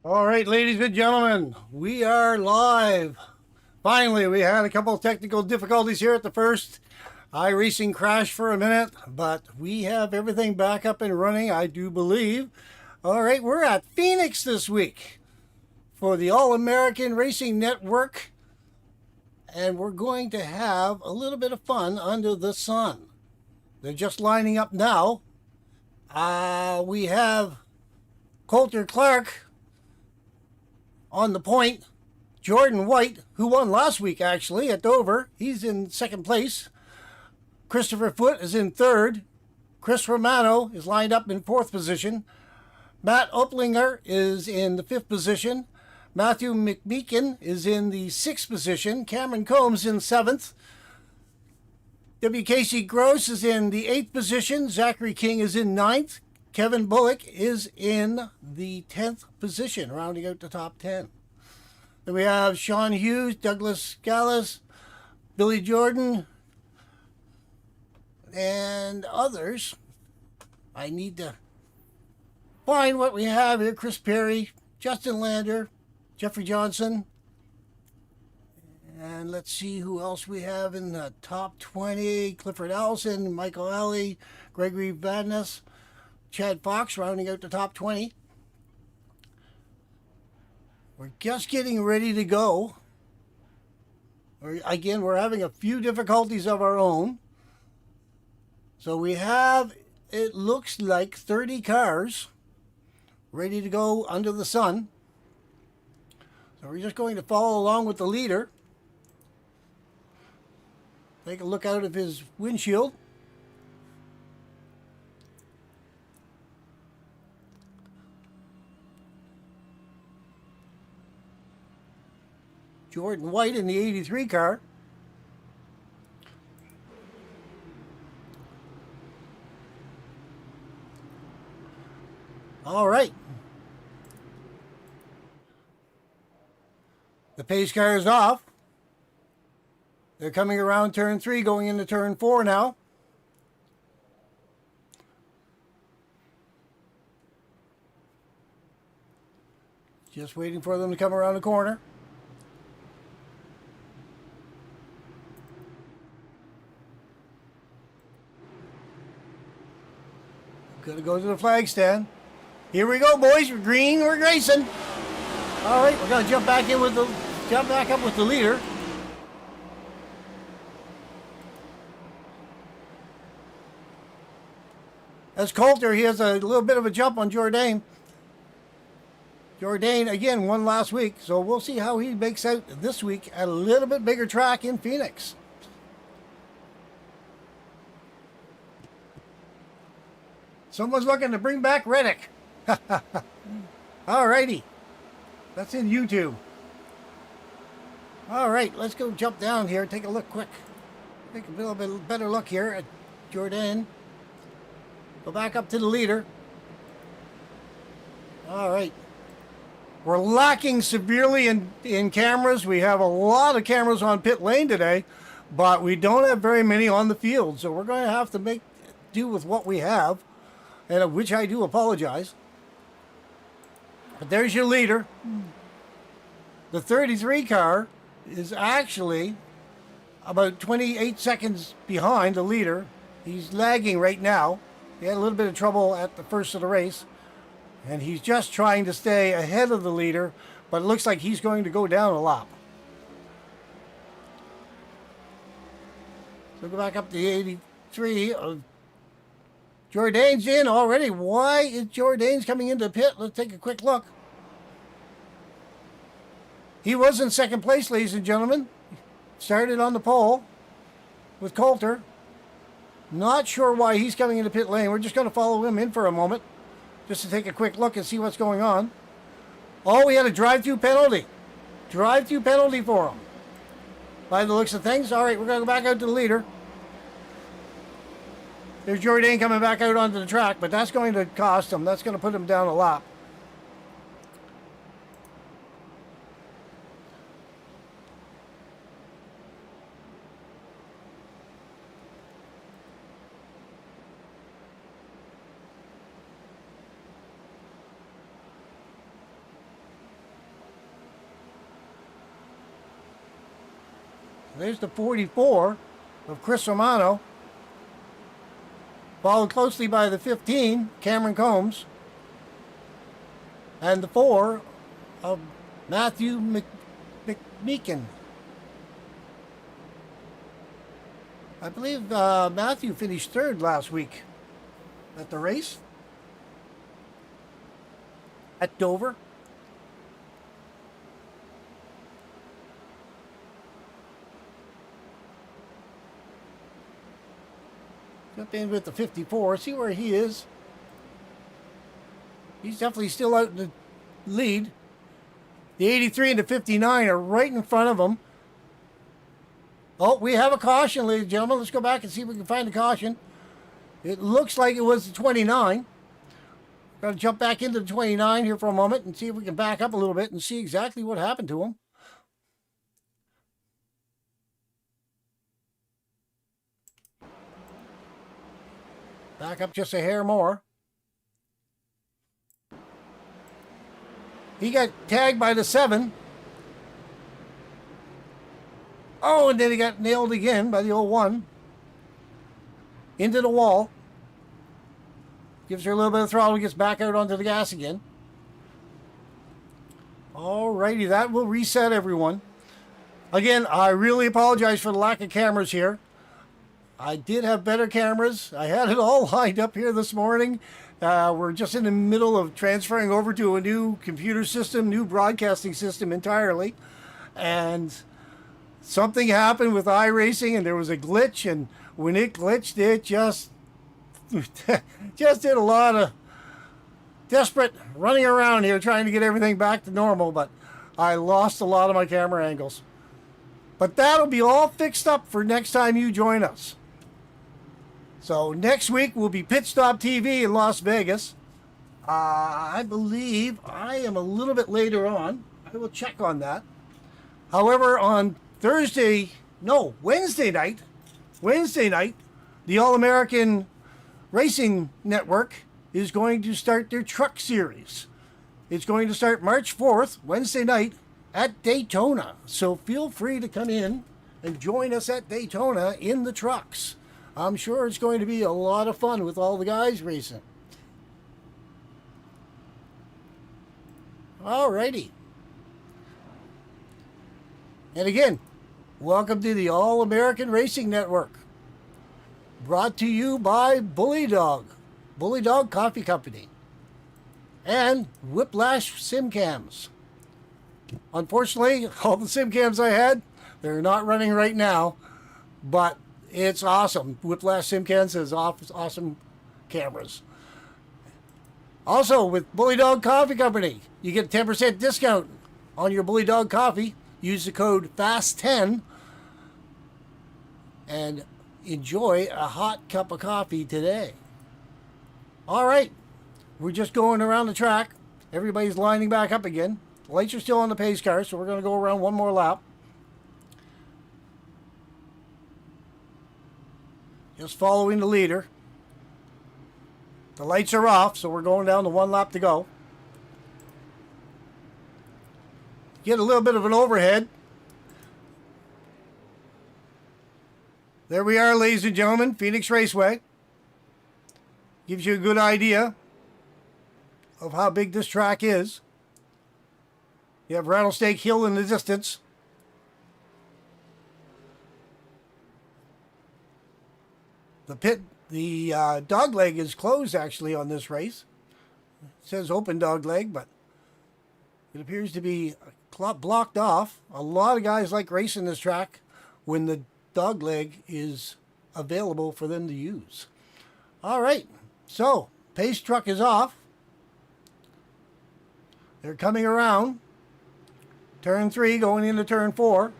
All right, ladies and gentlemen, we are live. Finally, we had a couple of technical difficulties here at the first. iRacing crashed for a minute, but we have everything back up and running, I do believe. All right, we're at Phoenix this week for the All American Racing Network, and we're going to have a little bit of fun under the sun. They're just lining up now. We have Coulter Clark on the point. Jordan White, who won last week actually at Dover, he's in second place. Christopher Foote is in third. Chris Romano is lined up in fourth position. Matt Oplinger is in the fifth position. Matthew McMeekin is in the sixth position. Cameron Combs in seventh. WKC Gross is in the eighth position. Zachary King is in ninth. Kevin Bullock is in the 10th position, rounding out the top 10. Then we have Sean Hughes, Douglas Gallus, Billy Jordan, and others. I need to find what we have here. Chris Perry, Justin Lander, Jeffrey Johnson, and let's see who else we have in the top 20. Clifford Allison, Michael Alley, Gregory Vadness, Chad Fox rounding out the top 20. We're just getting ready to go. Again, we're having a few difficulties of our own. So we have, it looks like 30 cars ready to go under the sun. So we're just going to follow along with the leader. Take a look out of his windshield. Jordan White in the 83 car. All right. The pace car is off. They're coming around turn 3, going into turn 4 now. Just waiting for them to come around the corner. Gonna go to the flag stand. Here we go, boys. We're green. We're racing. All right, we're gonna jump back up with the leader. As Coulter, he has a little bit of a jump on Jourdain. Jourdain again won last week, so we'll see how he makes out this week at a little bit bigger track in Phoenix. Someone's looking to bring back Reddick. All righty. That's in YouTube. All right, let's go jump down here. Take a look quick. Take a little bit better look here at Jourdain. Go back up to the leader. All right. We're lacking severely in cameras. We have a lot of cameras on pit lane today, but we don't have very many on the field. So we're going to have to make do with what we have, and of which I do apologize. But there's your leader. The 33 car is actually about 28 seconds behind the leader. He's lagging right now. He had a little bit of trouble at the first of the race, and he's just trying to stay ahead of the leader, but it looks like he's going to go down a lap. So go back up to the 83. Jourdain's in already. Why is Jourdain's coming into the pit? Let's take a quick look. He was in second place, ladies and gentlemen. Started on the pole with Coulter. Not sure why he's coming into pit lane. We're just going to follow him in for a moment just to take a quick look and see what's going on. Oh, we had a drive-through penalty. Drive-through penalty for him. By the looks of things. All right, we're going to go back out to the leader. There's Jourdain coming back out onto the track, but that's going to cost him. That's going to put him down a lap. There's the 44 of Chris Romano, followed closely by the 15, Cameron Combs, and the 4 of Matthew McMeekin. I believe Matthew finished 3rd last week at the race at Dover. Jump in with the 54, see where he is. He's definitely still out in the lead. The 83 and the 59 are right in front of him. Oh, we have a caution, ladies and gentlemen. Let's go back and see if we can find a caution. It looks like it was the 29. Got to jump back into the 29 here for a moment and see if we can back up a little bit and see exactly what happened to him. Back up just a hair more. He got tagged by the 7. Oh, and then he got nailed again by the old 1. Into the wall. Gives her a little bit of throttle, gets back out onto the gas again. Alrighty, that will reset everyone. Again, I really apologize for the lack of cameras here. I did have better cameras. I had it all lined up here this morning. We're just in the middle of transferring over to a new computer system, new broadcasting system entirely. And something happened with iRacing and there was a glitch. And when it glitched, it just did a lot of desperate running around here trying to get everything back to normal. But I lost a lot of my camera angles. But that'll be all fixed up for next time you join us. So next week will be Pit Stop TV in Las Vegas. I believe I am a little bit later on. I will check on that. However, on Wednesday night, the All-American Racing Network is going to start their truck series. It's going to start March 4th, Wednesday night, at Daytona. So feel free to come in and join us at Daytona in the trucks. I'm sure it's going to be a lot of fun with all the guys racing. Alrighty. And again, welcome to the All-American Racing Network. Brought to you by Bully Dog Coffee Company, and Whiplash Sim Cams. Unfortunately, all the sim cams I had, they're not running right now, but it's awesome. Whiplash Sim Cams has awesome cameras. Also, with Bully Dog Coffee Company, you get a 10% discount on your Bully Dog coffee. Use the code FAST10 and enjoy a hot cup of coffee today. All right, we're just going around the track. Everybody's lining back up again. The lights are still on the pace car, so we're going to go around one more lap. Just following the leader. The lights are off, so we're going down to one lap to go. Get a little bit of an overhead. There we are, ladies and gentlemen, Phoenix Raceway. Gives you a good idea of how big this track is. You have Rattlesnake Hill in the distance. The dog leg is closed actually on this race. It says open dog leg, but it appears to be blocked off. A lot of guys like racing this track when the dog leg is available for them to use. All right, so pace truck is off. They're coming around. Turn 3 going into turn 4.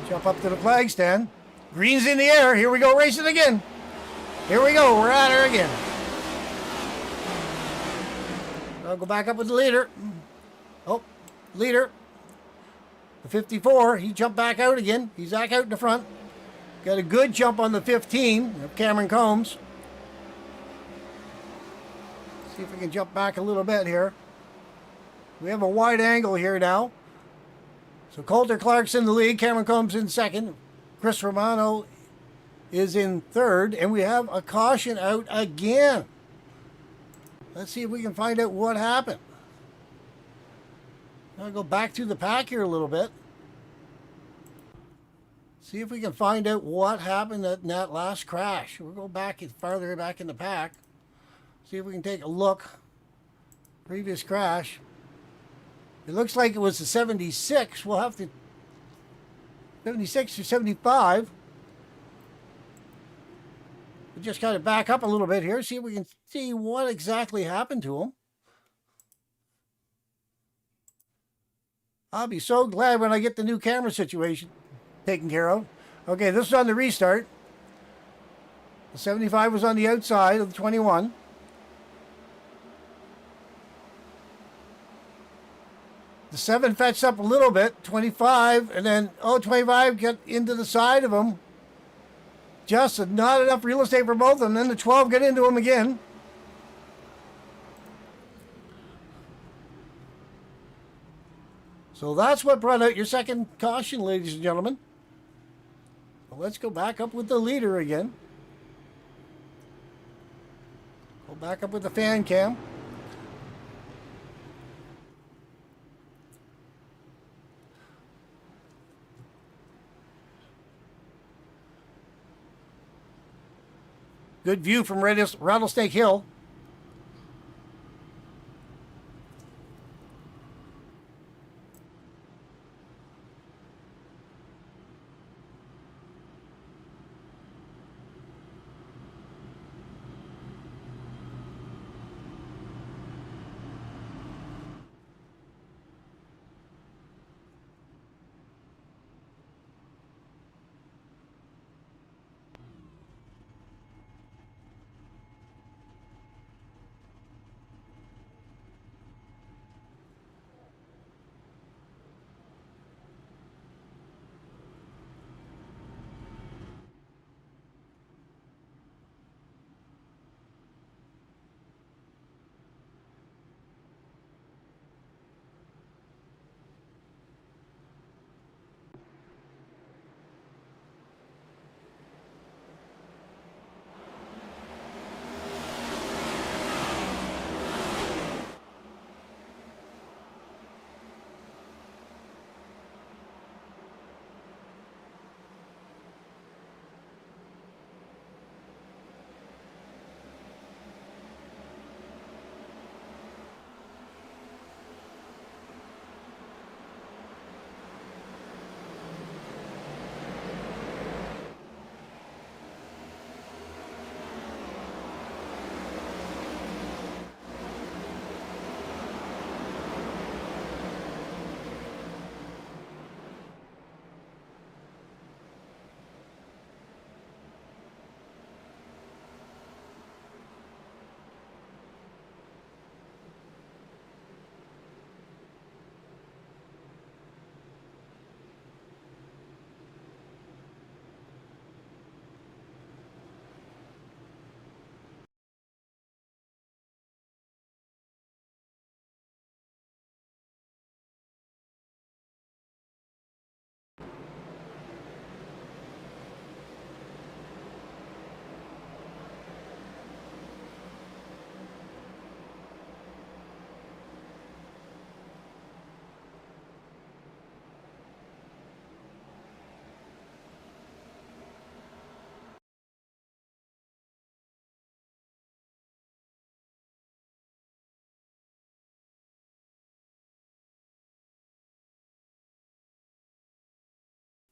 Jump up to the flag stand. Green's in the air. Here we go, racing again. Here we go. We're at her again. I'll go back up with the leader. Oh, leader. The 54. He jumped back out again. He's back out in the front. Got a good jump on the 15 of Cameron Combs. See if we can jump back a little bit here. We have a wide angle here now. So Coulter Clark's in the lead. Cameron Combs in second. Chris Romano is in third. And we have a caution out again. Let's see if we can find out what happened. I'll go back through the pack here a little bit. See if we can find out what happened in that last crash. We'll go back farther back in the pack. See if we can take a look. Previous crash. It looks like it was the 76. We'll have to... 76 or 75. We'll just kind of back up a little bit here. See if we can see what exactly happened to him. I'll be so glad when I get the new camera situation taken care of. Okay, this is on the restart. The 75 was on the outside of the 21. The 7 fetched up a little bit, 25, and then, 25 got into the side of him. Just not enough real estate for both of them. Then the 12 got into him again. So that's what brought out your second caution, ladies and gentlemen. Well, let's go back up with the leader again. Go back up with the fan cam. Good view from Rattlesnake Hill.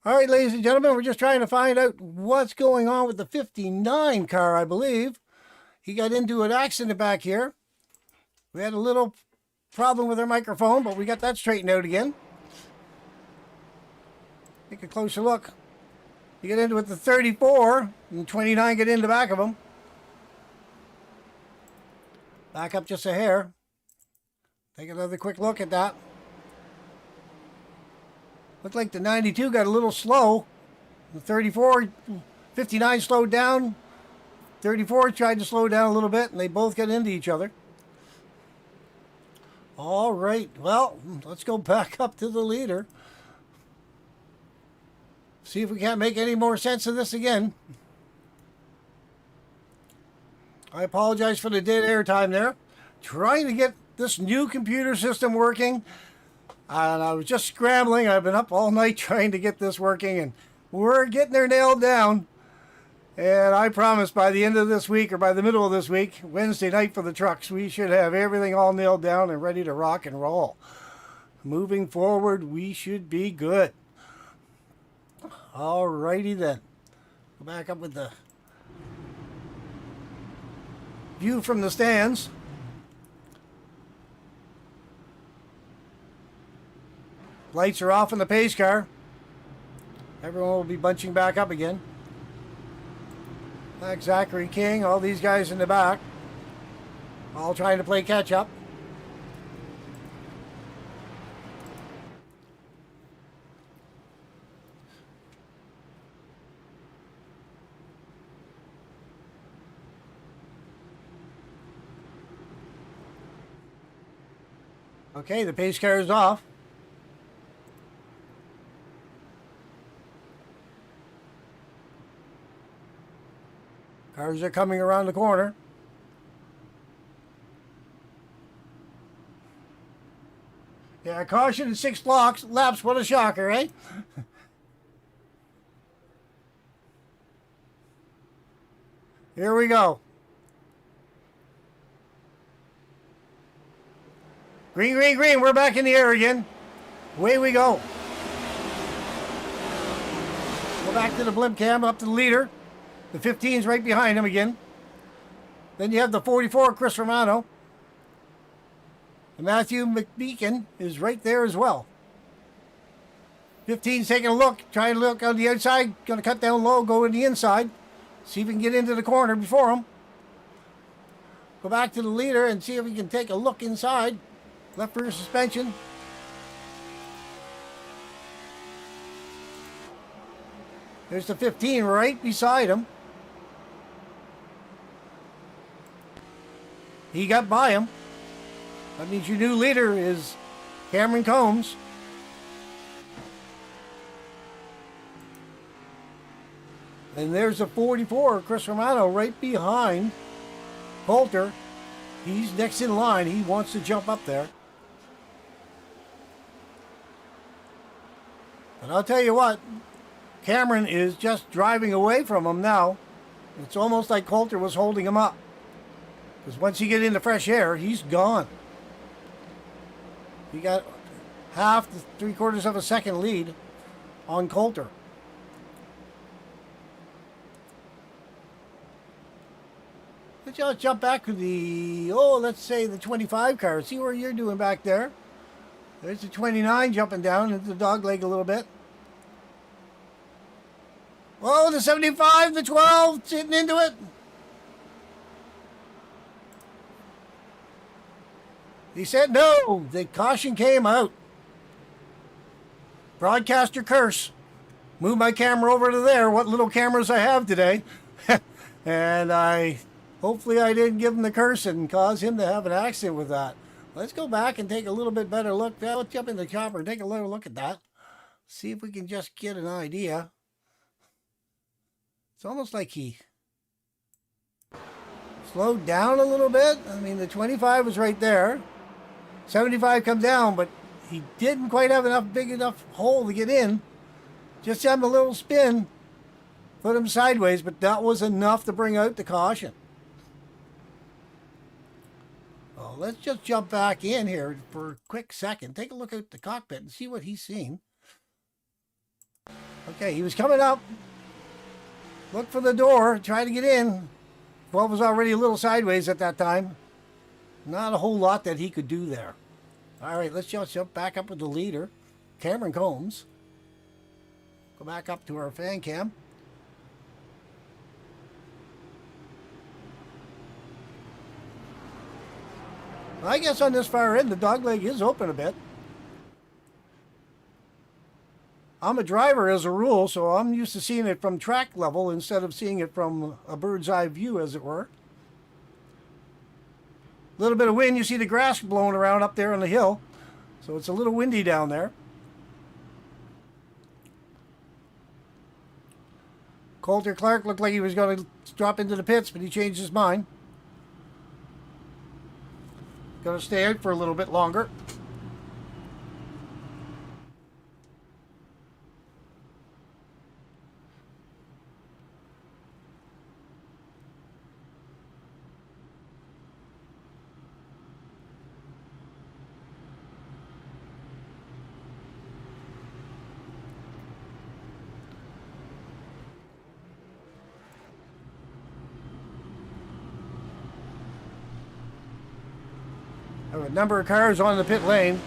All right, ladies and gentlemen, we're just trying to find out what's going on with the 59 car, I believe. He got into an accident back here. We had a little problem with our microphone, but we got that straightened out again. Take a closer look. He got into it with the 34, and 29 got in the back of him. Back up just a hair. Take another quick look at that. Looked like the 92 got a little slow. The 34, 59 slowed down. 34 tried to slow down a little bit, and they both got into each other. All right, well, let's go back up to the leader. See if we can't make any more sense of this again. I apologize for the dead air time there. Trying to get this new computer system working. And I was just scrambling. I've been up all night trying to get this working. And we're getting there nailed down. And I promise by the end of this week or by the middle of this week, Wednesday night for the trucks, we should have everything all nailed down and ready to rock and roll. Moving forward, we should be good. Alrighty then. Go back up with the view from the stands. Lights are off in the pace car. Everyone will be bunching back up again. Like Zachary King, all these guys in the back, all trying to play catch up. Okay, the pace car is off. Cars are coming around the corner. Yeah, caution in 6 laps. What a shocker, eh? Here we go. Green, green, green. We're back in the air again. Away we go. Go back to the blimp cam, up to the leader. The 15's right behind him again. Then you have the 44, Chris Romano. And Matthew McBeacon is right there as well. 15's taking a look, trying to look on the outside. Going to cut down low, go in the inside. See if we can get into the corner before him. Go back to the leader and see if we can take a look inside. Left rear suspension. There's the 15 right beside him. He got by him. That means your new leader is Cameron Combs. And there's the 44, Chris Romano, right behind Coulter. He's next in line. He wants to jump up there. And I'll tell you what, Cameron is just driving away from him now. It's almost like Coulter was holding him up. Because once you get into fresh air, he's gone. He got half to 3/4 of a second lead on Coulter. Let's just jump back to the, let's say the 25 car. See where you're doing back there. There's the 29 jumping down into the dog leg a little bit. Whoa, the 75, the 12, sitting into it. He said no. The caution came out. Broadcaster curse. Move my camera over to there. What little cameras I have today. And hopefully I didn't give him the curse and cause him to have an accident with that. Let's go back and take a little bit better look. Let's jump in the chopper and take a little look at that. See if we can just get an idea. It's almost like he slowed down a little bit. I mean, the 25 was right there. 75 come down, but he didn't quite have enough big enough hole to get in. Just having a little spin, put him sideways, but that was enough to bring out the caution. Well, let's just jump back in here for a quick second. Take a look at the cockpit and see what he's seen. Okay, he was coming up. Look for the door, try to get in. 12 was already a little sideways at that time. Not a whole lot that he could do there. All right, let's just jump back up with the leader, Cameron Combs. Go back up to our fan cam. I guess on this far end, the dogleg is open a bit. I'm a driver as a rule, so I'm used to seeing it from track level instead of seeing it from a bird's eye view, as it were. A little bit of wind. You see the grass blowing around up there on the hill. So it's a little windy down there. Coulter Clark looked like he was going to drop into the pits, but he changed his mind. Going to stay out for a little bit longer. I have a number of cars on the pit lane.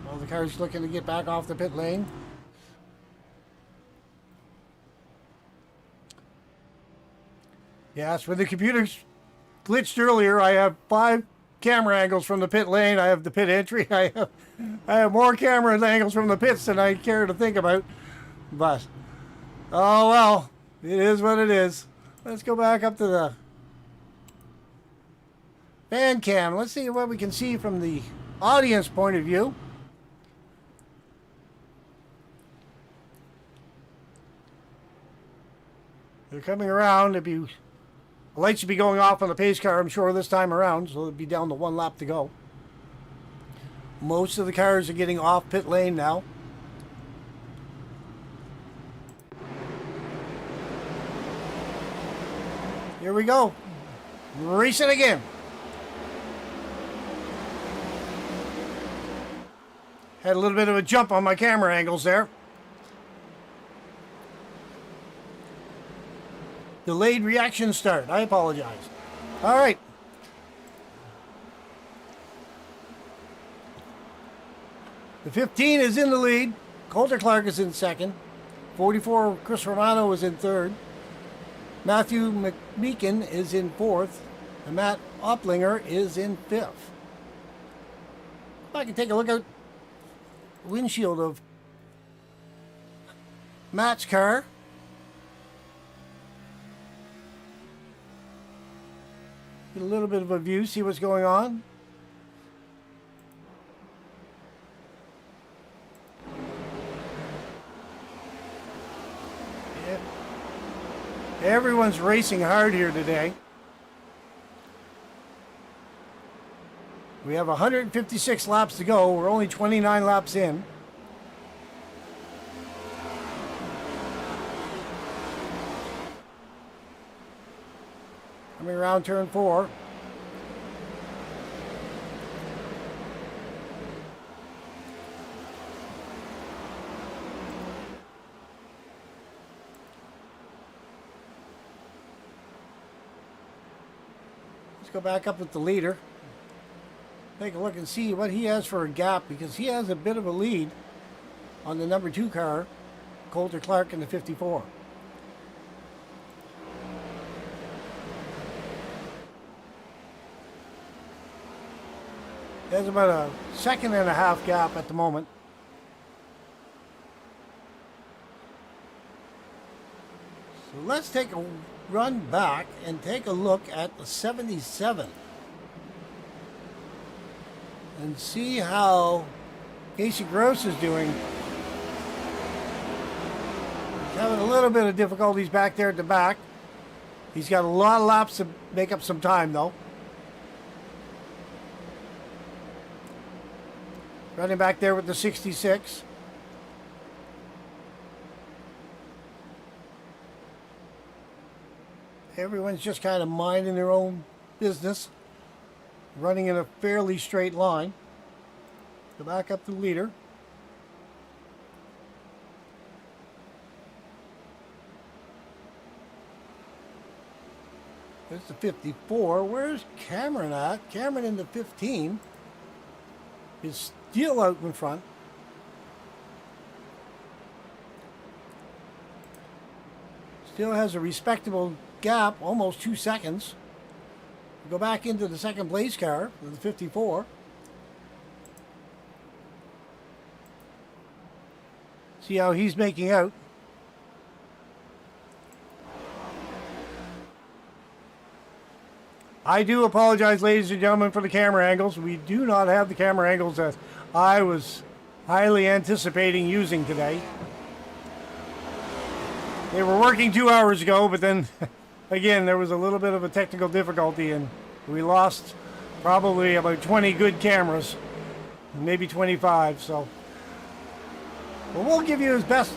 All the cars looking to get back off the pit lane. Yes, when the computer glitched earlier, I have 5 camera angles from the pit lane. I have the pit entry. I have more camera angles from the pits than I care to think about. But oh well, it is what it is. Let's go back up to the fan cam. Let's see what we can see from the audience point of view. They're coming around. The lights should be going off on the pace car, I'm sure, this time around, so it'll be down to 1 lap to go. Most of the cars are getting off pit lane now. Here we go. Racing again. Had a little bit of a jump on my camera angles there. Delayed reaction start. I apologize. All right. The 15 is in the lead. Coulter Clark is in second. 44, Chris Romano is in third. Matthew McMeekin is in fourth, and Matt Opplinger is in fifth. If I can take a look out the windshield of Matt's car. Get a little bit of a view, see what's going on. Everyone's racing hard here today. We have 156 laps to go. We're only 29 laps in. Coming around turn 4. Go back up with the leader. Take a look and see what he has for a gap, because he has a bit of a lead on the number 2 car, Coulter Clark, in the 54. There's about a 1.5 gap at the moment. So let's take a run back and take a look at the 77 and see how Casey Gross is doing. He's having a little bit of difficulties back there at the back. He's got a lot of laps to make up some time though. Running back there with the 66. Everyone's just kind of minding their own business, running in a fairly straight line. Go back up to the leader. There's the 54. Where's Cameron at? Cameron in the 15 is still out in front. Still has a respectable gap, almost 2 seconds. Go back into the second place car, the 54. See how he's making out. I do apologize, ladies and gentlemen, for the camera angles. We do not have the camera angles that I was highly anticipating using today. They were working 2 hours ago, but then again, there was a little bit of a technical difficulty and we lost probably about 20 good cameras, maybe 25. So well, we'll give you as best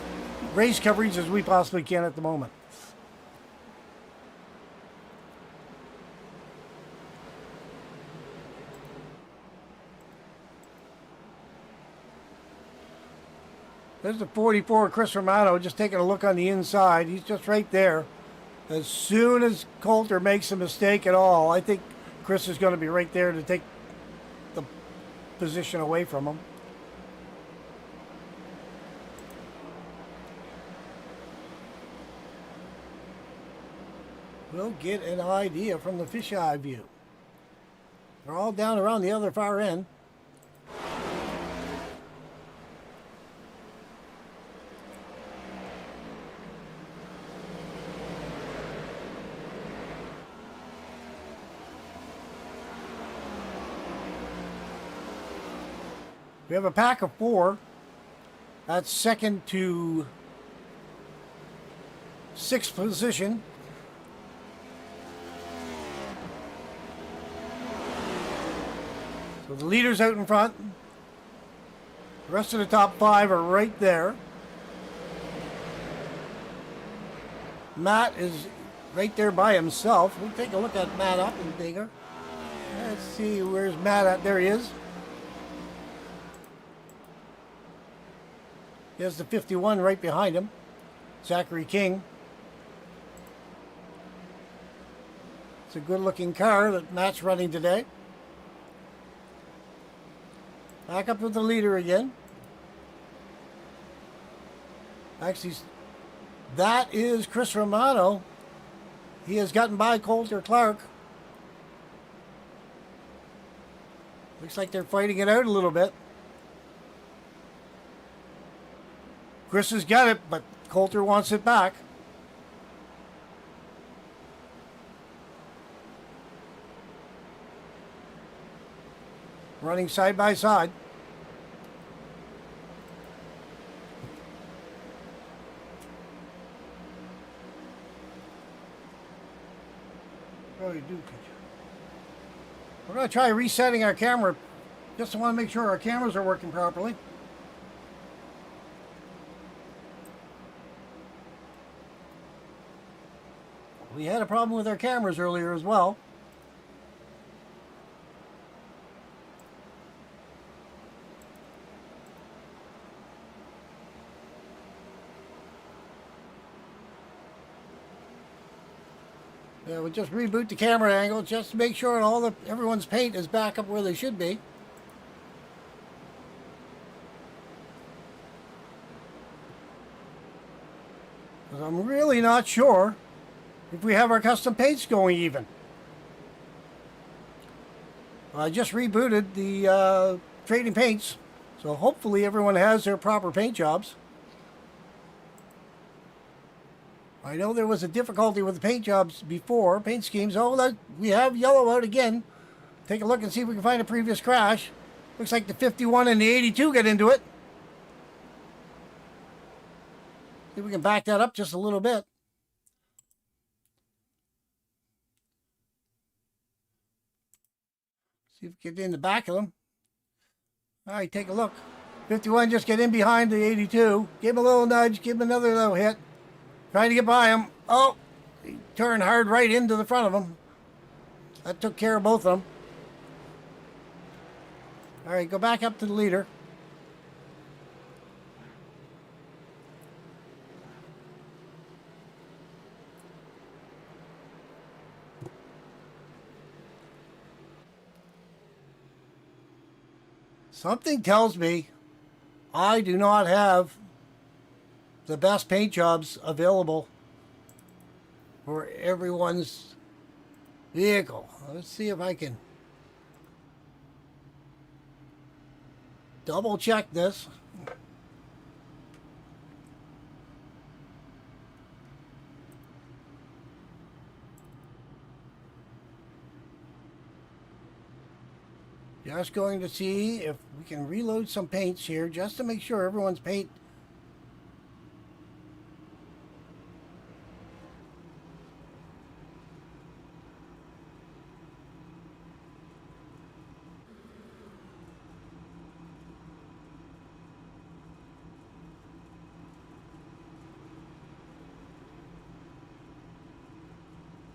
race coverage as we possibly can at the moment. There's the 44 Chris Romano just taking a look on the inside. He's just right there. As soon as Coulter makes a mistake at all, I think Chris is going to be right there to take the position away from him. We'll get an idea from the fisheye view. They're all down around the other far end. We have a pack of 4. That's second to 6th position. So the leader's out in front. The rest of the top 5 are right there. Matt is right there by himself. We'll take a look at Matt up and bigger. Let's see, where's Matt at? There he is. There's the 51 right behind him, Zachary King. It's a good-looking car that Matt's running today. Back up with the leader again. Actually, that is Chris Romano. He has gotten by Coulter Clark. Looks like they're fighting it out a little bit. Chris has got it, but Coulter wants it back. Running side by side. Oh, you do. We're going to try resetting our camera. Just want to make sure our cameras are working properly. We had a problem with our cameras earlier as well. Yeah, we'll just reboot the camera angle just to make sure everyone's paint is back up where they should be. Because I'm really not sure if we have our custom paints going even. I just rebooted the trading paints, so hopefully everyone has their proper paint jobs. I know there was a difficulty with the paint jobs before, paint schemes. Oh, we have yellow out again. Take a look and see if we can find a previous crash. Looks like the 51 and the 82 get into it. See if we can back that up just a little bit. See if we can get in the back of them. All right, take a look. 51 just get in behind the 82. Give him a little nudge. Give him another little hit. Trying to get by him. Oh, he turned hard right into the front of him. That took care of both of them. All right, go back up to the leader. Something tells me I do not have the best paint jobs available for everyone's vehicle. Let's see if I can double check this. Just going to see if we can reload some paints here just to make sure everyone's paint.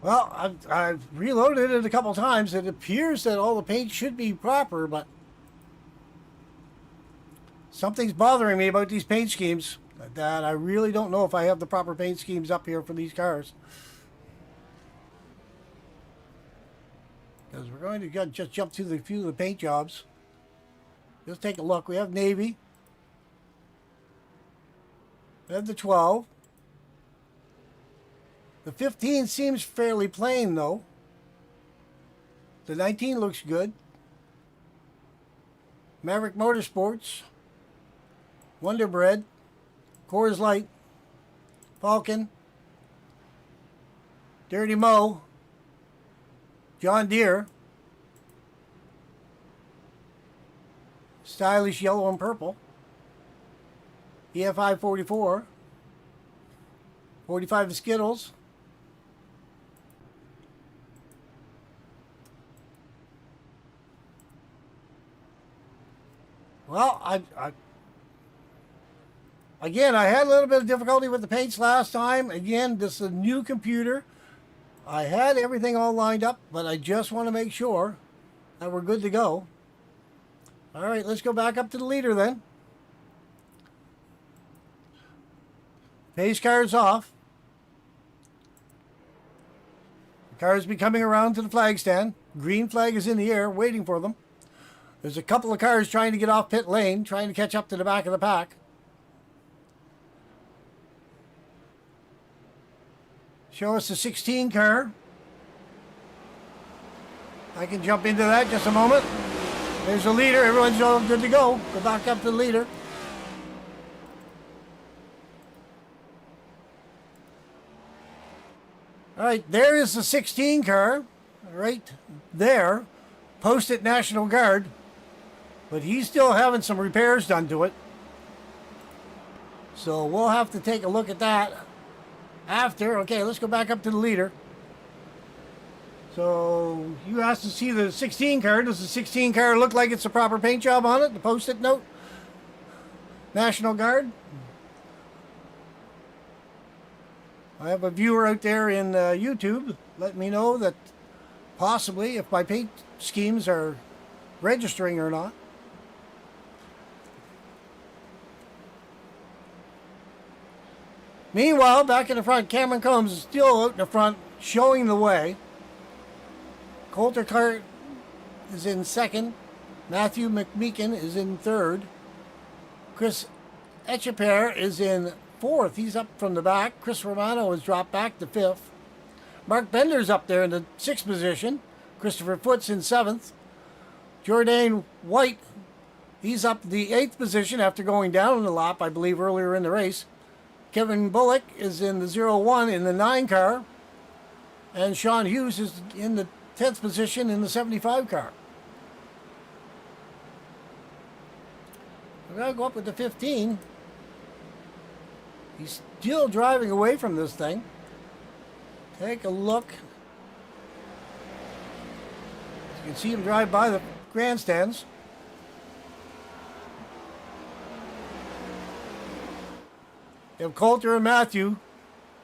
Well, I've reloaded it a couple times. It appears that all the paint should be proper, but something's bothering me about these paint schemes that I really don't know if I have the proper paint schemes up here for these cars. Because we're going to just jump through a few of the paint jobs. Just take a look. We have Navy. We have the 12. The 15 seems fairly plain, though. The 19 looks good. Maverick Motorsports. Wonder Bread. Coors Light. Falcon. Dirty Mo. John Deere. Stylish Yellow and Purple. EFI 44. 45 Skittles. Well, again, I had a little bit of difficulty with the paints last time. Again, this is a new computer. I had everything all lined up, but I just want to make sure that we're good to go. All right, let's go back up to the leader then. Pace car's off. The cars be coming around to the flag stand. Green flag is in the air, waiting for them. There's a couple of cars trying to get off pit lane, trying to catch up to the back of the pack. Show us the 16 car. I can jump into that just a moment. There's the leader. Everyone's all good to go. Go back up to the leader. All right, there is the 16 car. Right there. Posted National Guard. But he's still having some repairs done to it. So we'll have to take a look at that after. Okay, let's go back up to the leader. So you asked to see the 16 car. Does the 16 car look like it's a proper paint job on it? The post-it note? National Guard? I have a viewer out there in YouTube. Let me know that possibly if my paint schemes are registering or not. Meanwhile, back in the front, Cameron Combs is still out in the front, showing the way. Coulter Cart is in second. Matthew McMeekin is in third. Chris Echeper is in fourth. He's up from the back. Chris Romano has dropped back to fifth. Mark Bender's up there in the sixth position. Christopher Foot's in seventh. Jordan White, he's up to the eighth position after going down in the lap, I believe, earlier in the race. Kevin Bullock is in the 01 in the 9 car. And Sean Hughes is in the 10th position in the 75 car. We're going to go up with the 15. He's still driving away from this thing. Take a look. You can see him drive by the grandstands. You have Coulter and Matthew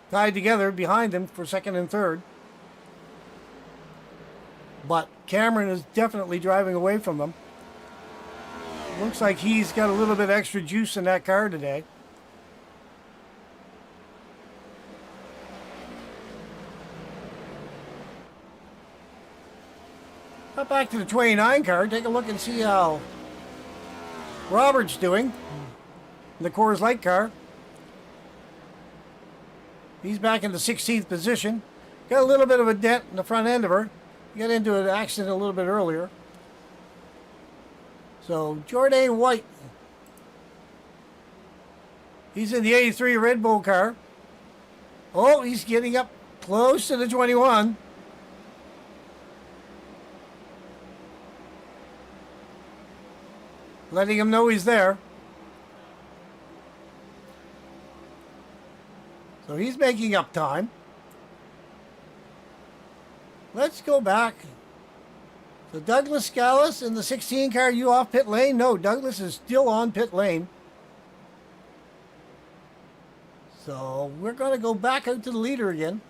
tied together behind him for second and third. But Cameron is definitely driving away from them. Looks like he's got a little bit extra juice in that car today. Got back to the 29 car. Take a look and see how Robert's doing. The Coors Light car. He's back in the 16th position. Got a little bit of a dent in the front end of her. Got into an accident a little bit earlier. So Jordan White, he's in the 83 Red Bull car. Oh, he's getting up close to the 21. letting him know he's there. So he's making up time. Let's go back. So Douglas Scalise in the 16 car, you off pit lane? No, Douglas is still on pit lane. So we're going to go back out to the leader again.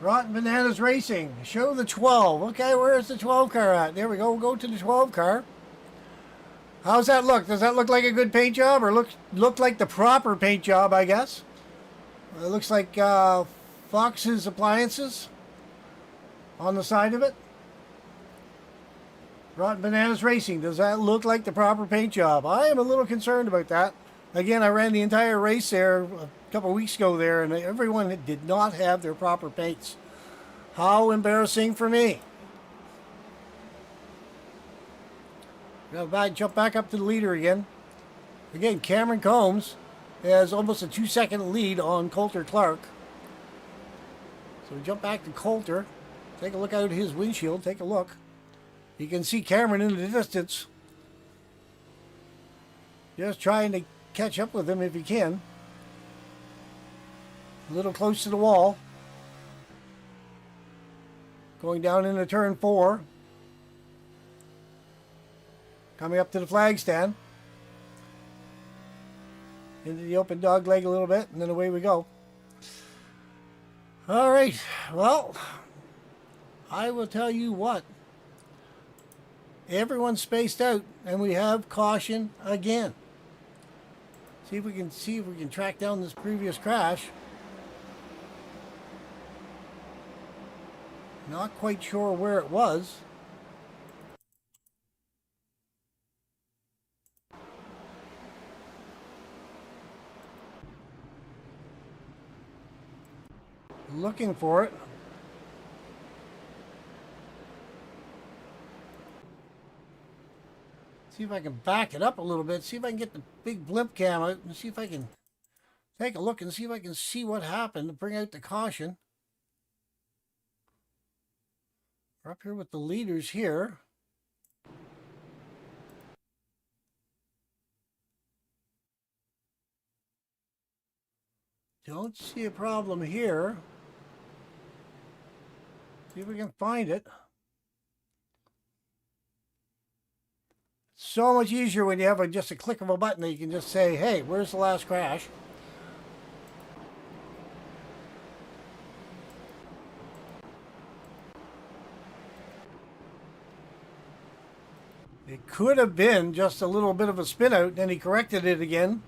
Rotten Bananas Racing. Show the 12. Okay, where's the 12 car at? There we go. We'll go to the 12 car. How's that look? Does that look like a good paint job, or look like the proper paint job, I guess? It looks like Fox's Appliances on the side of it. Rotten Bananas Racing. Does that look like the proper paint job? I am a little concerned about that. Again, I ran the entire race there a couple of weeks ago there, and everyone did not have their proper paints. How embarrassing for me. Jump back up to the leader again. Again, Cameron Combs has almost a 2-second lead on Coulter Clark. So we jump back to Coulter. Take a look out his windshield. Take a look. You can see Cameron in the distance. Just trying to catch up with him if you can. A little close to the wall. Going down into turn 4. Coming up to the flag stand. Into the open dog leg a little bit, and then away we go. All right, well, I will tell you what. Everyone's spaced out, and we have caution again. See if we can track down this previous crash. Not quite sure where it was. Looking for it. See if I can back it up a little bit. See if I can get the big blimp cam out and see if I can take a look and see if I can see what happened to bring out the caution. We're up here with the leaders here. Don't see a problem here. See if we can find it. So much easier when you have just a click of a button that you can just say, hey, where's the last crash? It could have been just a little bit of a spin out, then he corrected it again.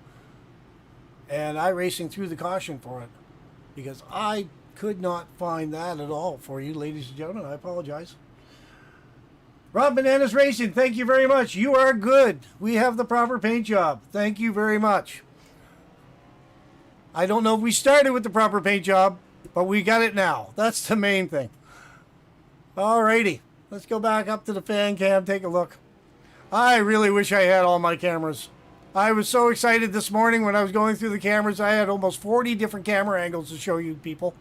And iRacing threw the caution for it. Because I could not find that at all for you, ladies and gentlemen. I apologize. Rob Bananas Racing, thank you very much. You are good. We have the proper paint job. Thank you very much. I don't know if we started with the proper paint job, but we got it now. That's the main thing. Alrighty. Let's go back up to the fan cam, take a look. I really wish I had all my cameras. I was so excited this morning when I was going through the cameras. I had almost 40 different camera angles to show you people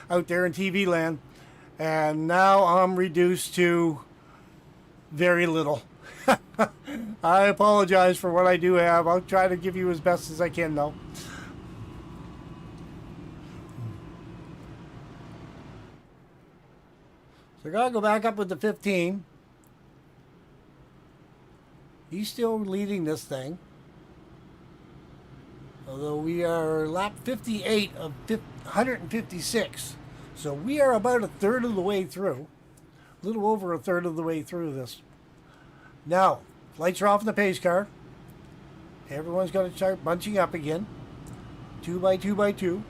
out there in TV land. And now I'm reduced to very little. I apologize for what I do have. I'll try to give you as best as I can, though. So I gotta go back up with the 15. He's still leading this thing. Although we are lap 58 of 156. So we are about a third of the way through. A little over a third of the way through this. Now, lights are off in the pace car. Everyone's going to start bunching up again. 2 by 2 by 2.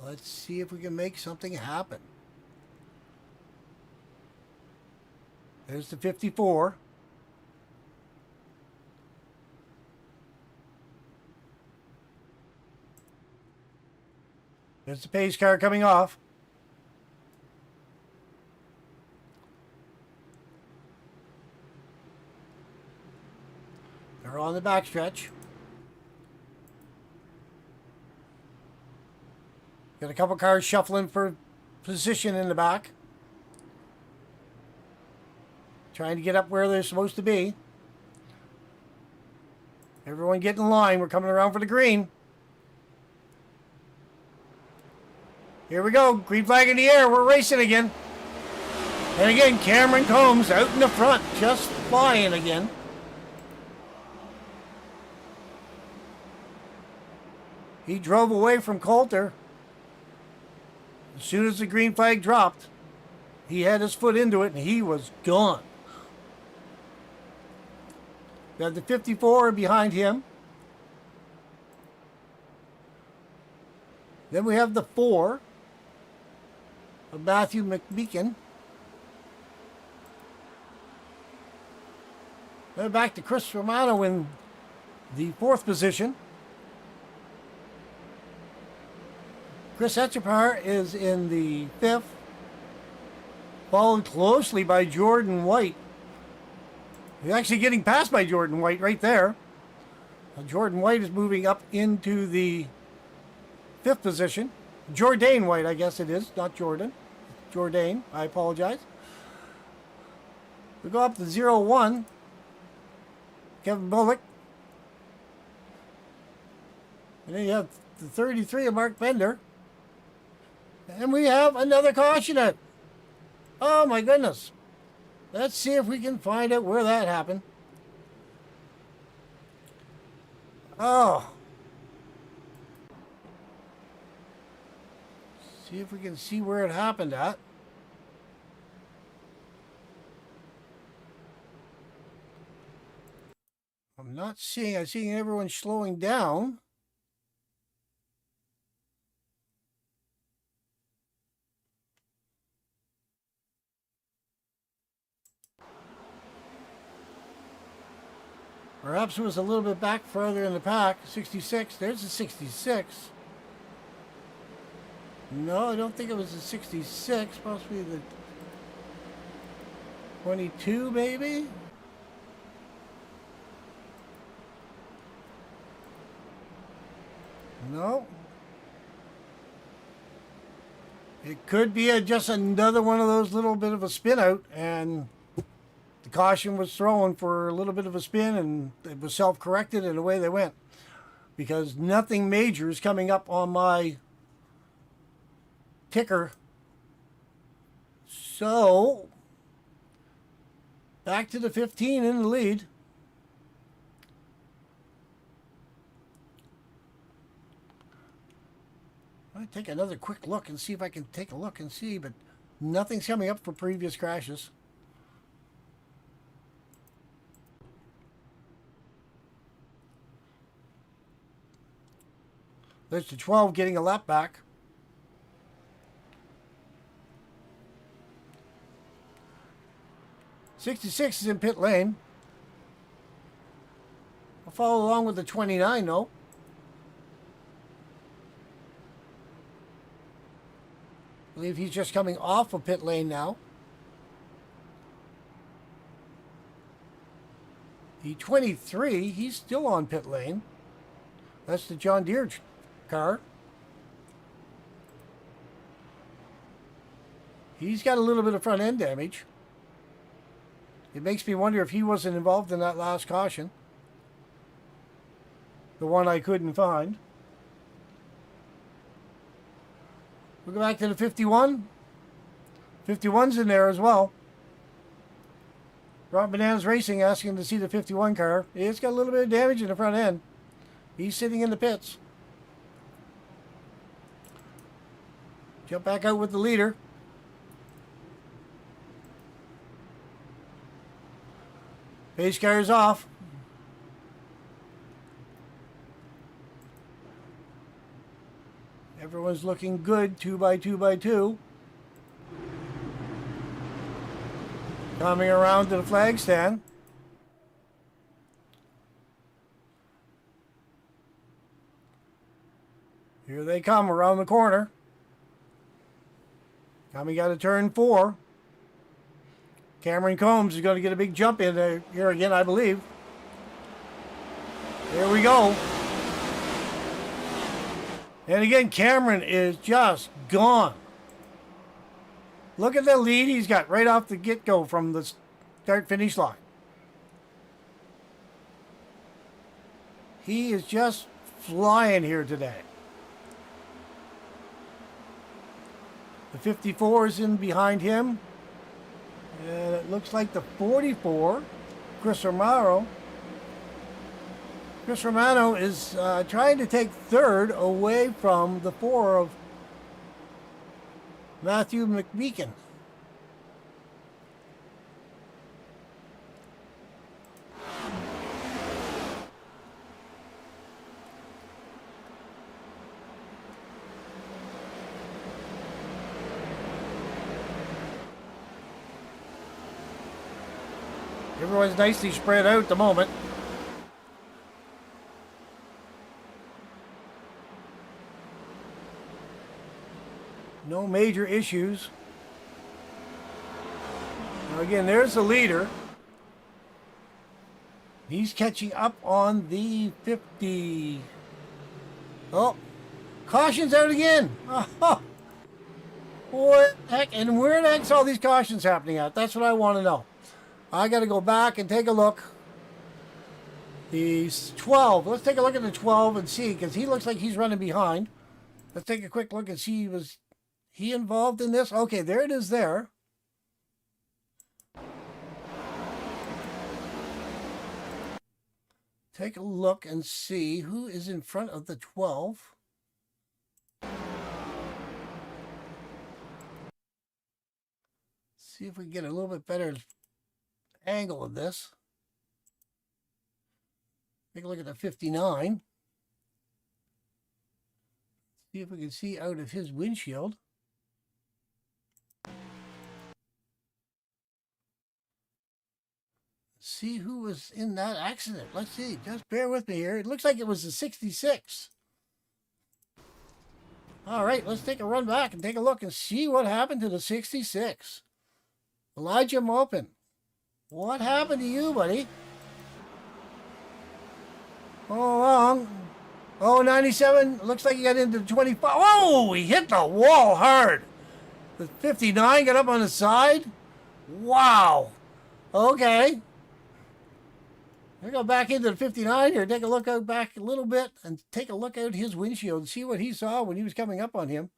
Let's see if we can make something happen. There's the 54. There's the pace car coming off. on the backstretch. Got a couple cars shuffling for position in the back. Trying to get up where they're supposed to be. Everyone get in line. We're coming around for the green. Here we go. Green flag in the air. We're racing again. And again, Cameron Combs out in the front. Just flying again. He drove away from Coulter. As soon as the green flag dropped, he had his foot into it and he was gone. We have the 54 behind him. Then we have the 4 of Matthew McMeekin. Then back to Chris Romano in the 4th position. Chris Etchepar is in the 5th, followed closely by Jordan White. He's actually getting passed by Jordan White right there. Jordan White is moving up into the 5th position. Jourdain White, I guess it is, not Jordan. Jourdain, I apologize. We go up to 0-1. Kevin Bullock. And then you have the 33 of Mark Bender. And we have another caution out. Oh my goodness. Let's see if we can find out where that happened. Oh. See if we can see where it happened at. I'm not seeing, I'm seeing everyone slowing down. Perhaps it was a little bit back further in the pack. 66. There's a 66. No, I don't think it was a 66. Possibly the 22, maybe? No. It could be just another one of those little bit of a spin out, and the caution was thrown for a little bit of a spin, and it was self-corrected, and away they went. Because nothing major is coming up on my ticker. So, back to the 15 in the lead. I'll take another quick look and see if I can take a look and see, but nothing's coming up for previous crashes. There's the 12 getting a lap back. '66 is in pit lane. I'll follow along with the 29 though. I believe he's just coming off of pit lane now. The 23, he's still on pit lane. That's the John Deere car. He's got a little bit of front end damage. It makes me wonder if he wasn't involved in that last caution. The one I couldn't find. We'll go back to the 51. 51's in there as well. Rob Bananas Racing asking to see the 51 car. It's got a little bit of damage in the front end. He's sitting in the pits. Jump back out with the leader. Pace car is off. Everyone's looking good, 2x2x2. Coming around to the flag stand. Here they come around the corner. Tommy got a turn 4. Cameron Combs is going to get a big jump in there here again, I believe. There we go. And again, Cameron is just gone. Look at the lead he's got right off the get-go from the start-finish line. He is just flying here today. The 54 is in behind him. And it looks like the 44, Chris Romano. Chris Romano is trying to take third away from the 4 of Matthew McMeekin. Everyone's nicely spread out at the moment. No major issues. Now again, there's the leader. He's catching up on the 50. Oh, caution's out again. Oh, what the heck? And where the heck's all these cautions happening at? That's what I want to know. I got to go back and take a look. He's 12. Let's take a look at the 12 and see, because he looks like he's running behind. Let's take a quick look and see, was he involved in this? Okay, there it is there. Take a look and see who is in front of the 12. See if we can get a little bit better angle of this. Take a look at the 59. See if we can see out of his windshield. See who was in that accident. Let's see. Just bear with me here. It looks like it was the 66. All right, let's take a run back and take a look and see what happened to the 66. Elijah Maupin. What happened to you, buddy? Oh, long. Oh, 97. Looks like he got into 25. Oh, he hit the wall hard. The 59 got up on the side. Wow. Okay. We're going to go back into the 59 here. Take a look out back a little bit and take a look out his windshield and see what he saw when he was coming up on him.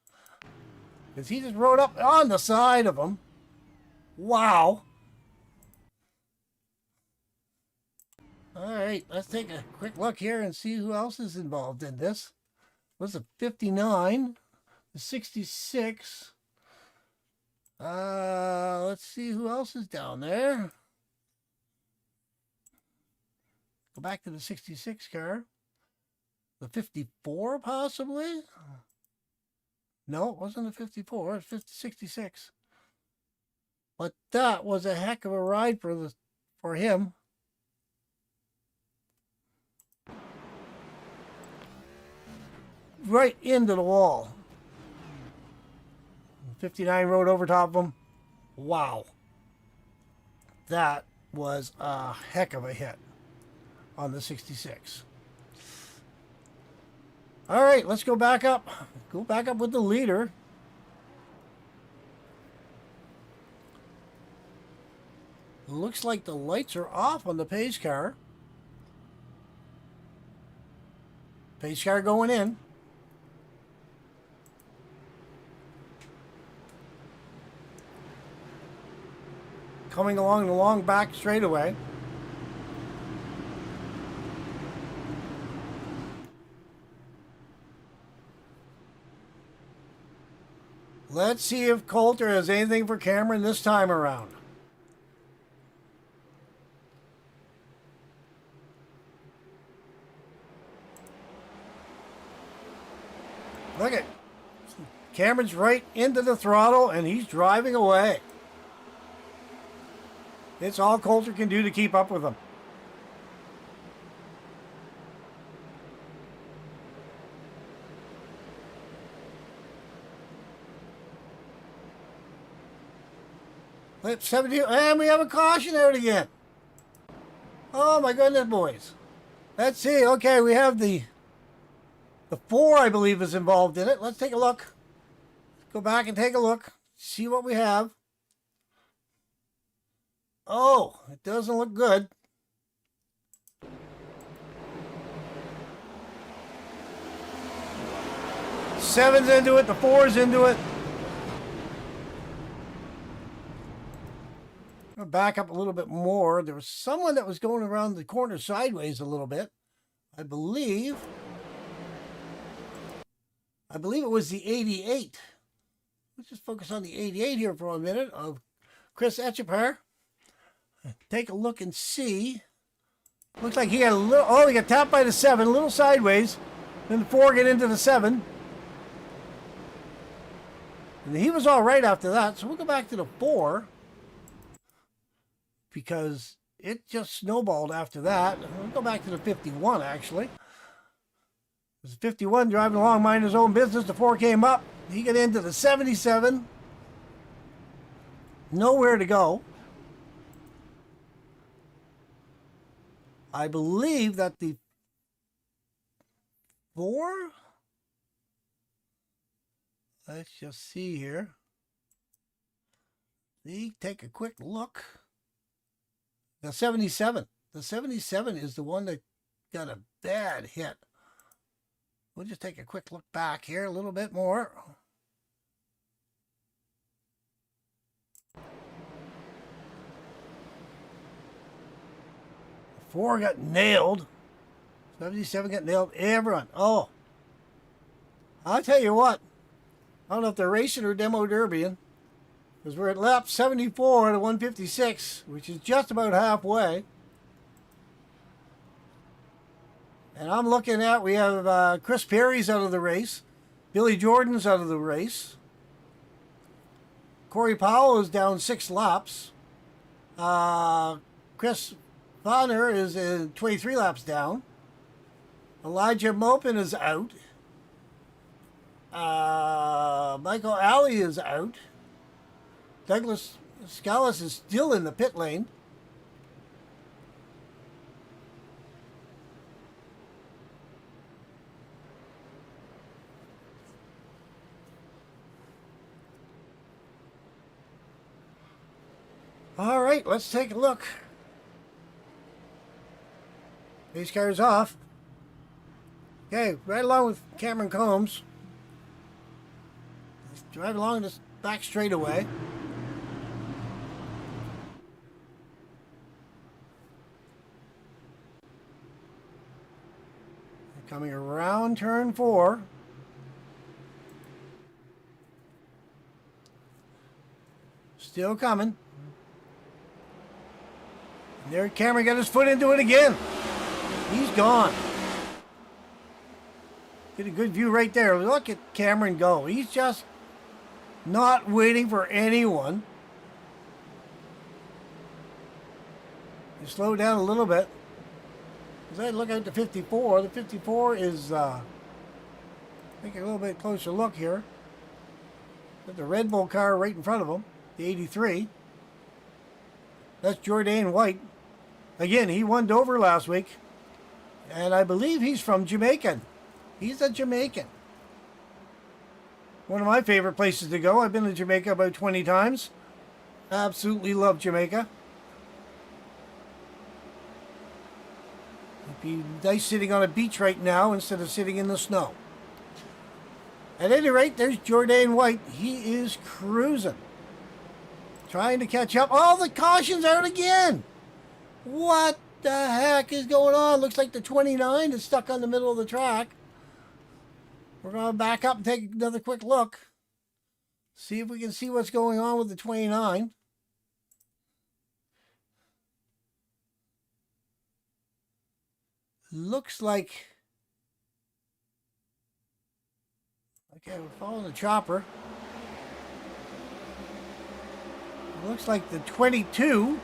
Because he just rode up on the side of him. Wow. All right, let's take a quick look here and see who else is involved in this. What's the 59? The 66. Let's see who else is down there. Go back to the 66 car. The 54, possibly? No, it wasn't the 54. It's 66. But that was a heck of a ride for him. Right into the wall. 59 rode over top of him. Wow. That was a heck of a hit on the 66. All right, let's go back up. Go back up with the leader. Looks like the lights are off on the pace car. Pace car going in. Coming along the long back straightaway. Let's see if Coulter has anything for Cameron this time around. Look at Cameron's right into the throttle and he's driving away. It's all Coulter can do to keep up with him. Lap 70, and we have a caution out again. Oh my goodness, boys. Let's see. Okay, we have the 4, I believe, is involved in it. Let's take a look. Go back and take a look. See what we have. Oh, it doesn't look good. Seven's into it. The 4's into it. I'll back up a little bit more. There was someone that was going around the corner sideways a little bit. I believe it was the 88. Let's just focus on the 88 here for a minute of Chris Etchepare. Take a look and see. Looks like he had a little, oh, he got tapped by the 7, a little sideways. Then the 4 get into the 7. And he was all right after that. So we'll go back to the 4. Because it just snowballed after that. We'll go back to the 51, actually. It was 51 driving along, minding his own business. The 4 came up. He got into the 77. Nowhere to go. I believe that the 4... Let's just see here. Take a quick look. The 77. The 77 is the one that got a bad hit. We'll just take a quick look back here a little bit more. The 4 got nailed. 77 got nailed. Everyone. Oh. I'll tell you what. I don't know if they're racing or demo derbying. Because we're at lap 74 to 156, which is just about halfway. And I'm looking at, we have Chris Perry's out of the race. Billy Jordan's out of the race. Corey Powell is down 6 laps. Chris Bonner is 23 laps down. Elijah Mopin is out. Michael Alley is out. Douglas Scalise is still in the pit lane. All right, let's take a look. Pace car's off. Okay, right along with Cameron Combs. Let's drive along this back straightaway. Coming around turn 4. Still coming. And there Cameron got his foot into it again. He's gone. Get a good view right there. Look at Cameron go. He's just not waiting for anyone. You slow down a little bit. As I look at the 54, the 54 is, take a little bit closer look here. Got the Red Bull car right in front of him, the 83. That's Jourdain White. Again, he won Dover last week. And I believe he's from Jamaica. He's a Jamaican. One of my favorite places to go. I've been to Jamaica about 20 times. Absolutely love Jamaica. It'd be nice sitting on a beach right now instead of sitting in the snow. At any rate, there's Jourdain White. He is cruising. Trying to catch up. Oh, the caution's out again. What the heck is going on? Looks like the 29 is stuck on the middle of the track. We're going to back up and take another quick look. See if we can see what's going on with the 29. Looks like... Okay, we're following the chopper. It looks like the 22...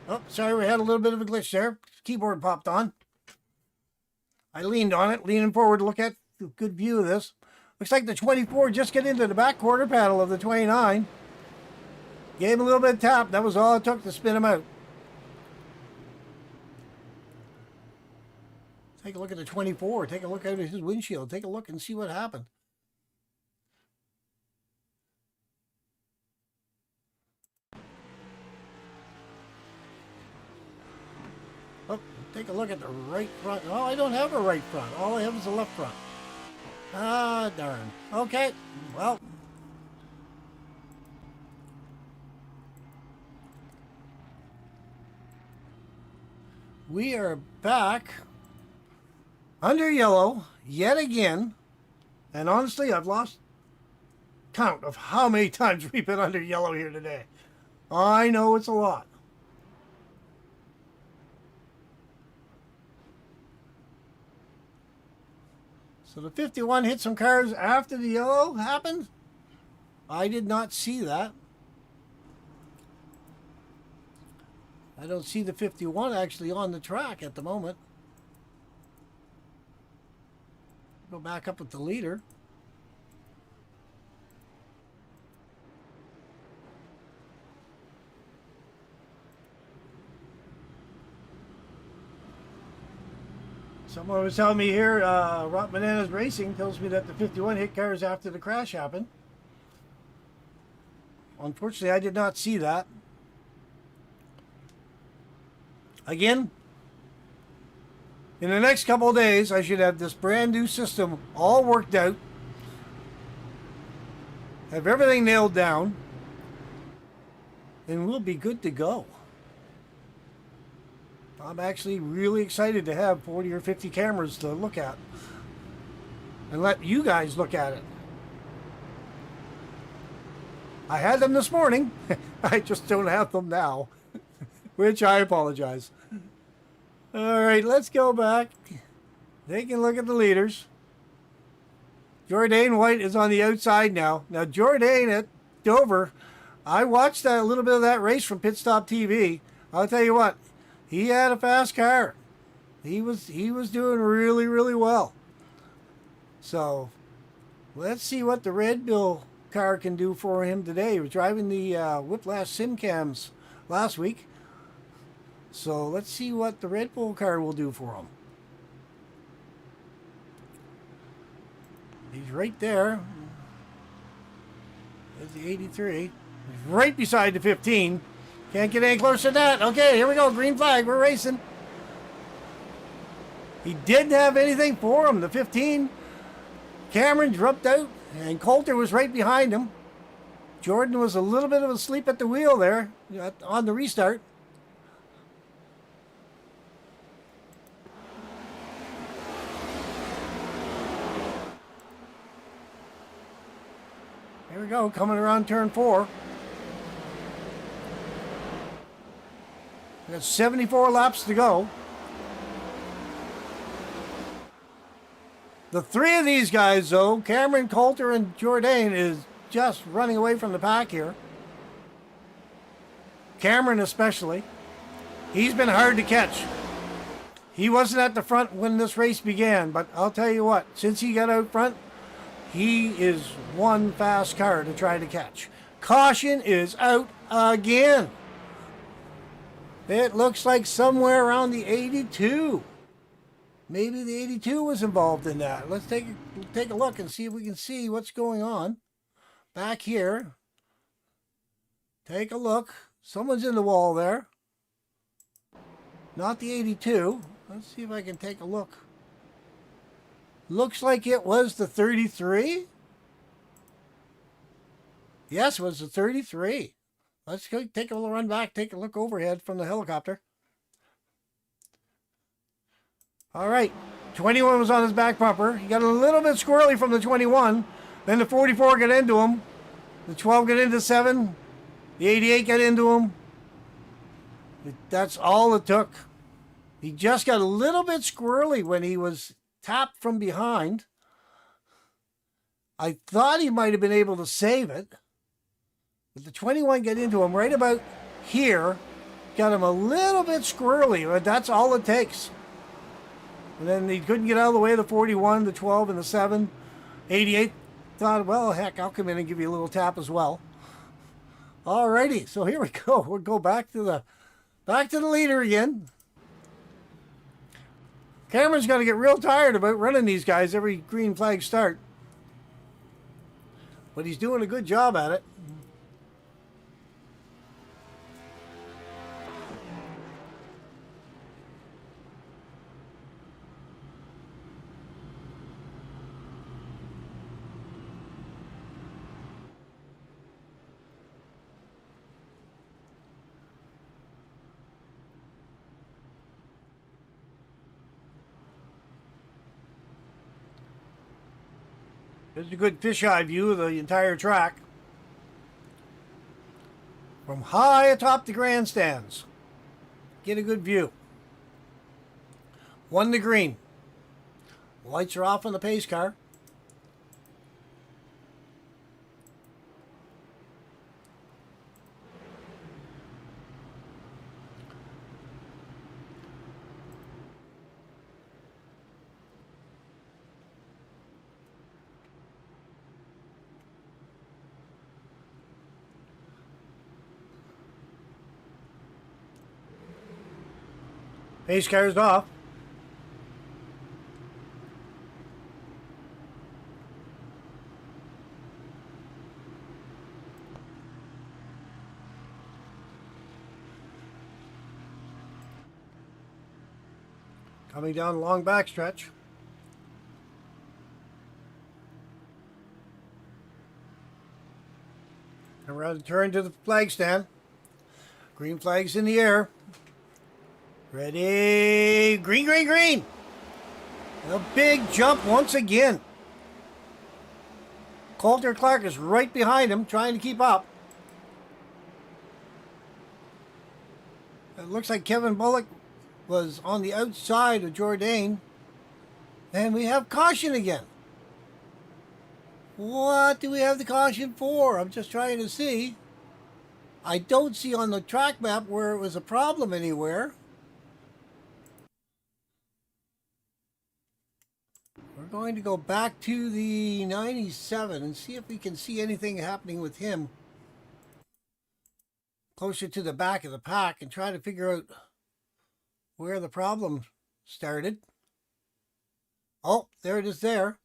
Oh, sorry, we had a little bit of a glitch there. Keyboard popped on. I leaned on it, leaning forward to look at a good view of this. Looks like the 24 just get into the back quarter panel of the 29. Gave him a little bit of tap. That was all it took to spin him out. Take a look at the 24. Take a look out at his windshield. Take a look and see what happened. Oh, take a look at the right front. Oh, I don't have a right front. All I have is a left front. Ah, darn. Okay, well. We are back under yellow yet again. And honestly, I've lost count of how many times we've been under yellow here today. I know it's a lot. So the 51 hit some cars after the yellow happened. I did not see that. I don't see the 51 actually on the track at the moment. Go back up with the leader. Someone was telling me here, Rock Bananas Racing tells me that the 51 hit cars after the crash happened. Unfortunately, I did not see that. Again, in the next couple of days, I should have this brand new system all worked out. Have everything nailed down. And we'll be good to go. I'm actually really excited to have 40 or 50 cameras to look at. And let you guys look at it. I had them this morning. I just don't have them now. Which I apologize. Alright, let's go back. Take a look at the leaders. Jourdain White is on the outside now. Now Jourdain at Dover, I watched that, a little bit of that race from Pit Stop TV. I'll tell you what, he had a fast car. He was doing really, really well. So let's see what the Red Bull car can do for him today. He was driving the Whiplash Sim Cams last week. So let's see what the Red Bull car will do for him. He's right there. There's the 83. He's right beside the 15. Can't get any closer than that. Okay, here we go. Green flag. We're racing. He didn't have anything for him. The 15. Cameron dropped out, and Coulter was right behind him. Jordan was a little bit of asleep at the wheel there on the restart. Here we go, coming around turn 4. We got 74 laps to go. The three of these guys, though, Cameron, Coulter, and Jourdain, is just running away from the pack here. Cameron especially. He's been hard to catch. He wasn't at the front when this race began, but I'll tell you what, since he got out front, he is one fast car to try to catch. Caution is out again. It looks like somewhere around the 82. Maybe the 82 was involved in that. Let's take a look and see if we can see what's going on. Back here. Take a look. Someone's in the wall there. Not the 82. Let's see if I can take a look. Looks like it was the 33. Yes, it was the 33. Let's go take a little run back, take a look overhead from the helicopter. All right, 21 was on his back bumper. He got a little bit squirrely from the 21. Then the 44 got into him. The 12 got into 7. The 88 got into him. That's all it took. He just got a little bit squirrely when he was tapped from behind. I thought he might have been able to save it. But the 21 got into him right about here. Got him a little bit squirrely, but that's all it takes. And then he couldn't get out of the way of the 41, the 12, and the 7. 88 thought, well, heck, I'll come in and give you a little tap as well. Alrighty, so here we go. We'll go back to the leader again. Cameron's going to get real tired about running these guys every green flag start. But he's doing a good job at it. There's a good fisheye view of the entire track from high atop the grandstands. Get a good view. 1 to green. Lights are off on the pace car. Pace car's off. Coming down a long backstretch. And we're going to turn to the flag stand. Green flag's in the air. Ready, green, green, green. A big jump once again. Coulter Clark is right behind him, trying to keep up. It looks like Kevin Bullock was on the outside of Jourdain. And we have caution again. What do we have the caution for? I'm just trying to see. I don't see on the track map where it was a problem anywhere. We're going to go back to the 97 and see if we can see anything happening with him closer to the back of the pack and try to figure out where the problem started. Oh, there it is there.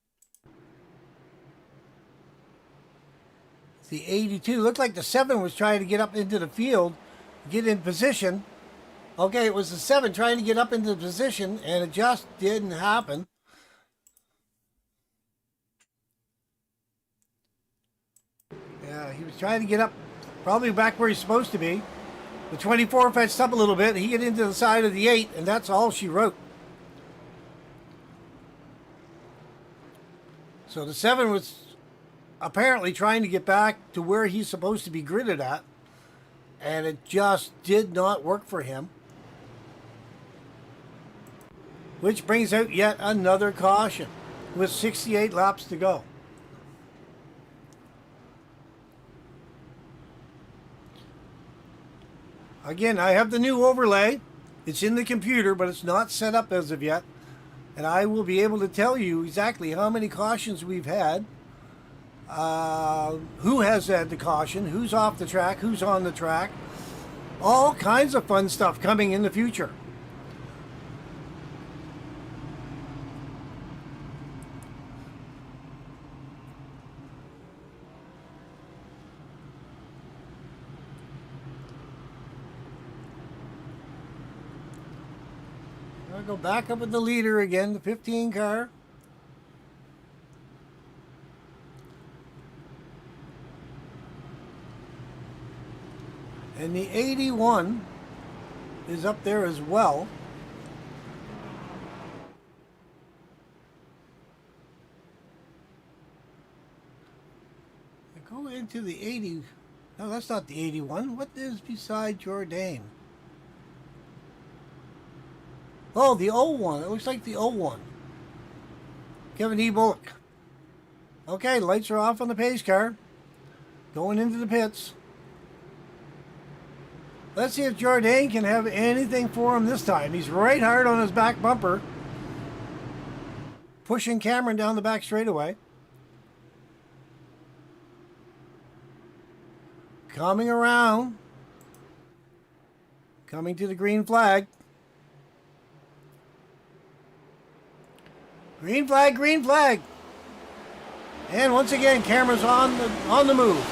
The 82 looked like the 7 was trying to get up into the field, get in position. Okay, it was the 7 trying to get up into the position, and it just didn't happen. Yeah, he was trying to get up, probably back where he's supposed to be. The 24 fetched up a little bit. He get into the side of the 8, and that's all she wrote. So the 7 was apparently trying to get back to where he's supposed to be gridded at, and it just did not work for him. Which brings out yet another caution with 68 laps to go. Again, I have the new overlay. It's in the computer, but it's not set up as of yet. And I will be able to tell you exactly how many cautions we've had, who has had the caution, who's off the track, who's on the track. All kinds of fun stuff coming in the future. I'll go back up with the leader again, the 15 car. And the 81 is up there as well. I go into the 80. No, that's not the 81. What is beside Jourdain? Oh, the 01. It looks like the 01. Kevin E. Bullock. Okay, lights are off on the pace car. Going into the pits. Let's see if Jourdain can have anything for him this time. He's right hard on his back bumper. Pushing Cameron down the back straightaway. coming around. Coming to the green flag. Green flag, green flag. And once again, camera's on the move.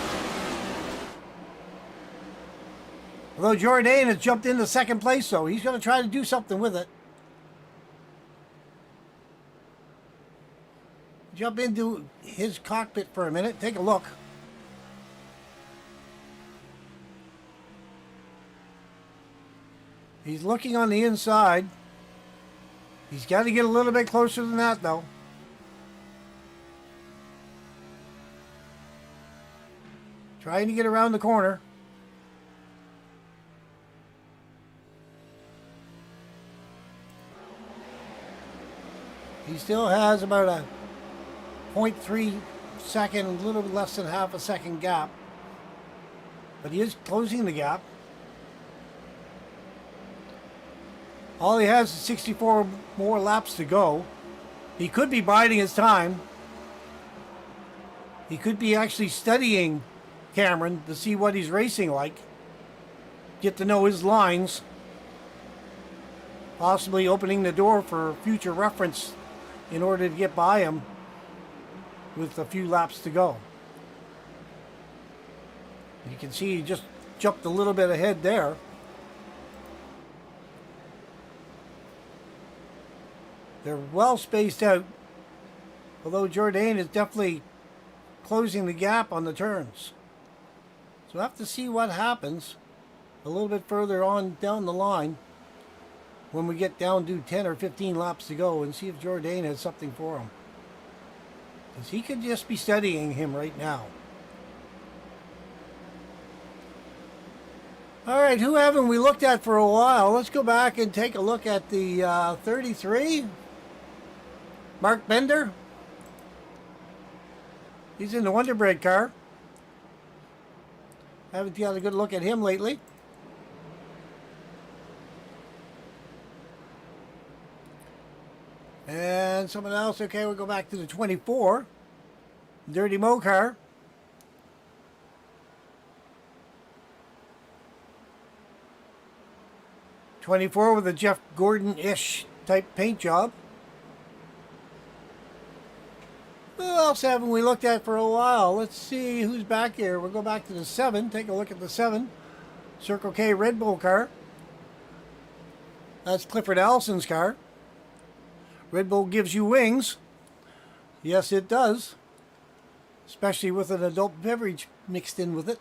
Although Jourdain has jumped into second place, so he's going to try to do something with it. Jump into his cockpit for a minute. Take a look. He's looking on the inside. He's got to get a little bit closer than that, though. Trying to get around the corner. He still has about a 0.3 second, a little less than half a second gap. But he is closing the gap. All he has is 64 more laps to go. He could be biding his time. He could be actually studying Cameron to see what he's racing like. Get to know his lines. Possibly opening the door for future reference in order to get by him with a few laps to go. You can see he just jumped a little bit ahead there. They're well spaced out, although Jourdain is definitely closing the gap on the turns. So we'll have to see what happens a little bit further on down the line when we get down to 10 or 15 laps to go and see if Jourdain has something for him. Because he could just be studying him right now. All right, who haven't we looked at for a while? Let's go back and take a look at the 33. Mark Bender. He's in the Wonder Bread car. Haven't got a good look at him lately. And someone else. Okay, we'll go back to the 24. Dirty Mo car. '24 with a Jeff Gordon-ish type paint job. Who else haven't we looked at for a while? Let's see who's back here. We'll go back to the 7. Take a look at the 7. Circle K Red Bull car. That's Clifford Allison's car. Red Bull gives you wings. Yes, it does. Especially with an adult beverage mixed in with it.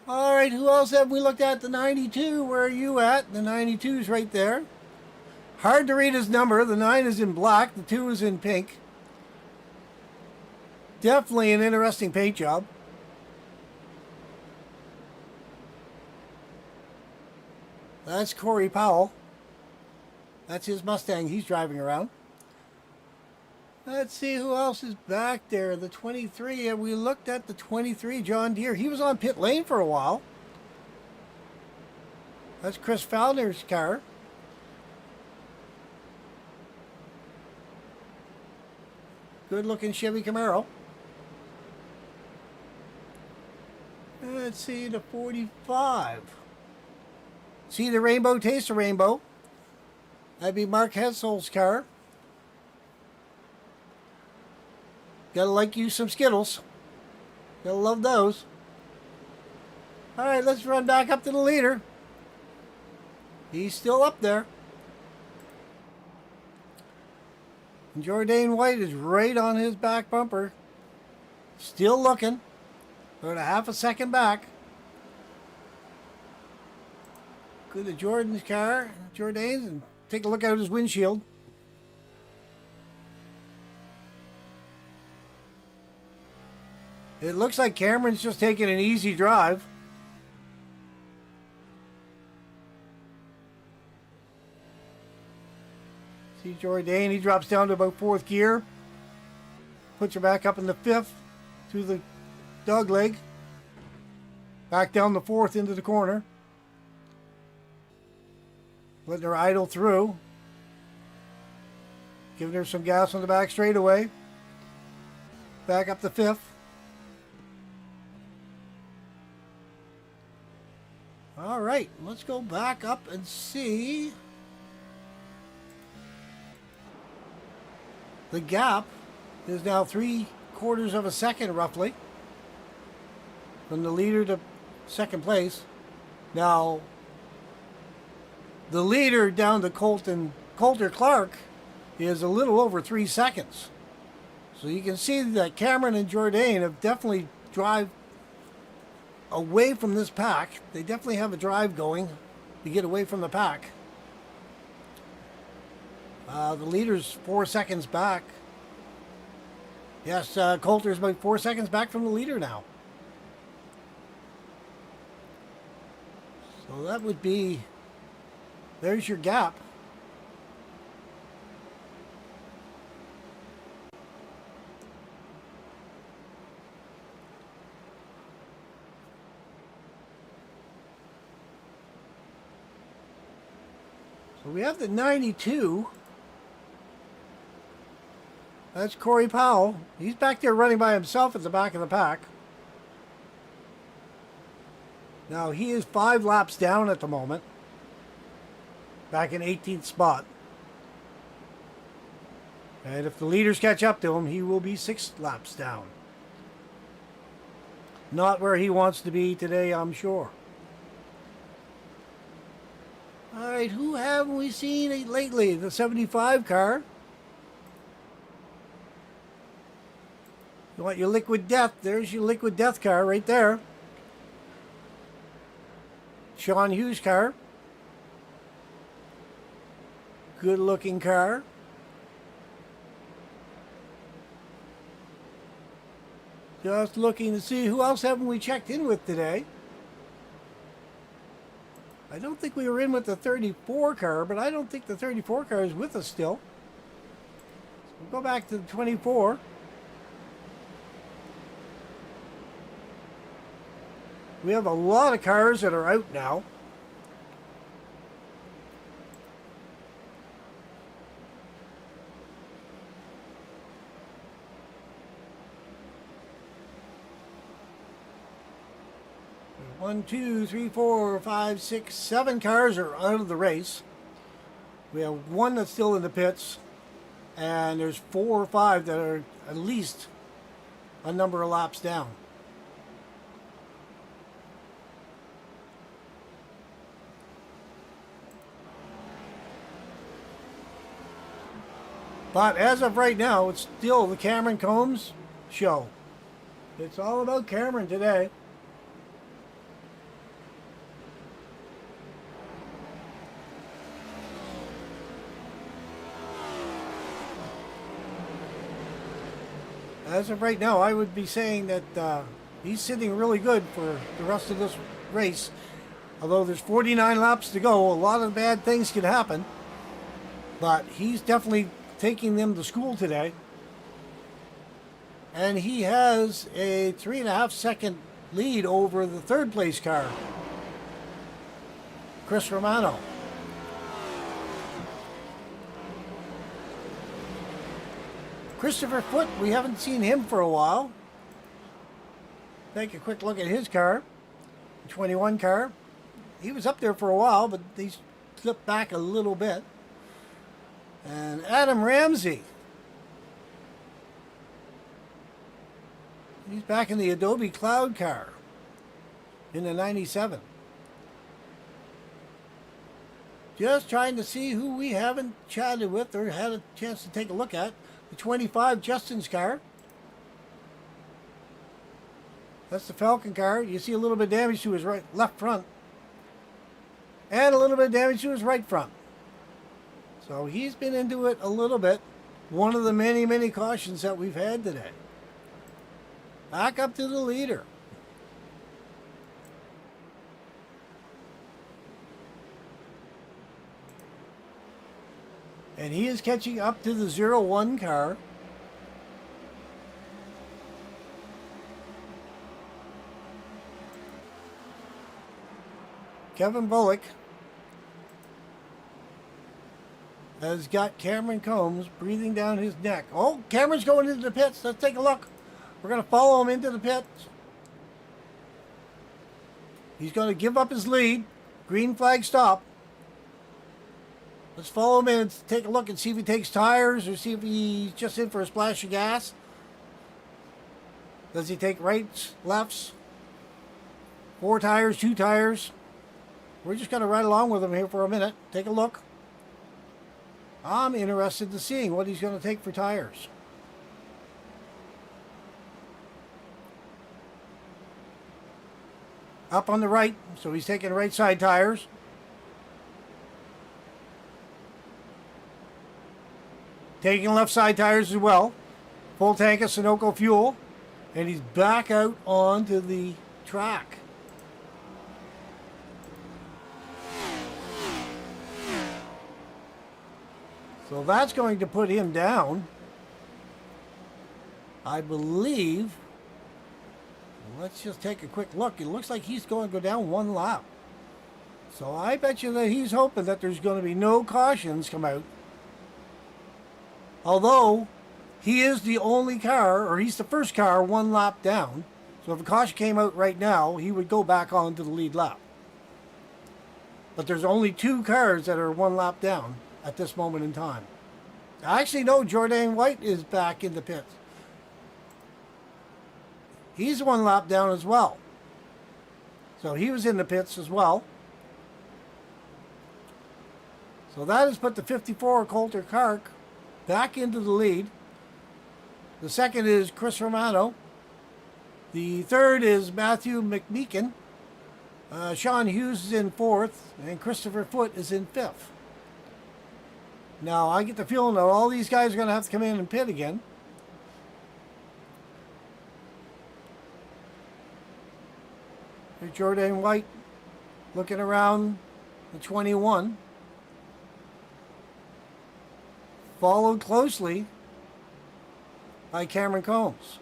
All right, who else have we looked at? The 92. Where are you at? The 92 is right there. Hard to read his number. The 9 is in black. The 2 is in pink. Definitely an interesting paint job. That's Corey Powell. That's his Mustang he's driving around. Let's see who else is back there. The 23. And we looked at the 23 John Deere. He was on pit lane for a while. That's Chris Fowler's car. Good looking Chevy Camaro. Let's see the 45. See the rainbow, taste the rainbow. That'd be Mark Hetzel's car. Gotta like you some Skittles. Gotta love those. Alright, let's run back up to the leader. He's still up there. And Jourdain White is right on his back bumper. Still looking. About a half a second back. Go to Jordan's car, Jourdain's, and take a look out his windshield. It looks like Cameron's just taking an easy drive. See Jourdain, he drops down to about 4th gear. Puts her back up in the 5th through the dog leg. Back down the 4th into the corner. Letting her idle through. Giving her some gas on the back straightaway. Back up the 5th. All right, let's go back up and see. The gap is now 3/4 of a second roughly from the leader to second place. Now, the leader down to Coulter Clark is a little over 3 seconds. So you can see that Cameron and Jourdain have definitely drive away from this pack. They definitely have a drive going to get away from the pack. The leader's 4 seconds back. Yes, Coulter's about 4 seconds back from the leader now. So that would be, there's your gap. So we have the 92. That's Corey Powell. He's back there running by himself at the back of the pack. Now he is 5 laps down at the moment. Back in 18th spot. And if the leaders catch up to him, he will be 6 laps down. Not where he wants to be today, I'm sure. Alright, who haven't we seen lately? The 75 car. You want your Liquid Death? There's your Liquid Death car right there. Sean Hughes' car. Good looking car. Just looking to see who else haven't we checked in with today. I don't think we were in with the 34 car, but I don't think the 34 car is with us still. So we'll go back to the 24. We have a lot of cars that are out now. One, two, three, four, five, six, 7 cars are out of the race. We have 1 that's still in the pits, and there's 4 or 5 that are at least a number of laps down. But as of right now, it's still the Cameron Combs show. It's all about Cameron today. As of right now, I would be saying that he's sitting really good for the rest of this race. Although there's 49 laps to go, a lot of bad things can happen. But he's definitely taking them to school today. And he has a 3.5 second lead over the 3rd place car, Chris Romano. Christopher Foote, we haven't seen him for a while. Take a quick look at his car, the 21 car. He was up there for a while, but he slipped back a little bit. And Adam Ramsey. He's back in the Adobe Cloud car in the 97. Just trying to see who we haven't chatted with or had a chance to take a look at. The 25, Justin's car. That's the Falcon car. You see a little bit of damage to his left front. And a little bit of damage to his right front. So he's been into it a little bit. One of the many, many cautions that we've had today. Back up to the leader. And he is catching up to the 01 car. Kevin Bullock has got Cameron Combs breathing down his neck. Oh, Cameron's going into the pits. Let's take a look. We're going to follow him into the pits. He's going to give up his lead. Green flag stop. Let's follow him in and take a look and see if he takes tires or see if he's just in for a splash of gas. Does he take rights, lefts? 4 tires, 2 tires. We're just going to ride along with him here for a minute. Take a look. I'm interested in seeing what he's going to take for tires. Up on the right, so he's taking right side tires. Taking left side tires as well. Full tank of Sunoco fuel. And he's back out onto the track. So that's going to put him down, I believe. Let's just take a quick look. It looks like he's going to go down 1 lap. So I bet you that he's hoping that there's going to be no cautions come out. Although, he is the only car, or he's the first car 1 lap down. So if a caution came out right now, he would go back on to the lead lap. But there's only 2 cars that are 1 lap down at this moment in time. Actually, no, Jordan White is back in the pits. He's 1 lap down as well. So he was in the pits as well. So that has put the 54 Coulter Kark back into the lead. The second is Chris Romano. The third is Matthew McMeekin. Sean Hughes is in 4th, and Christopher Foote is in 5th. Now, I get the feeling that all these guys are going to have to come in and pit again. Here's Jordan White looking around the 21. Followed closely by Cameron Combs.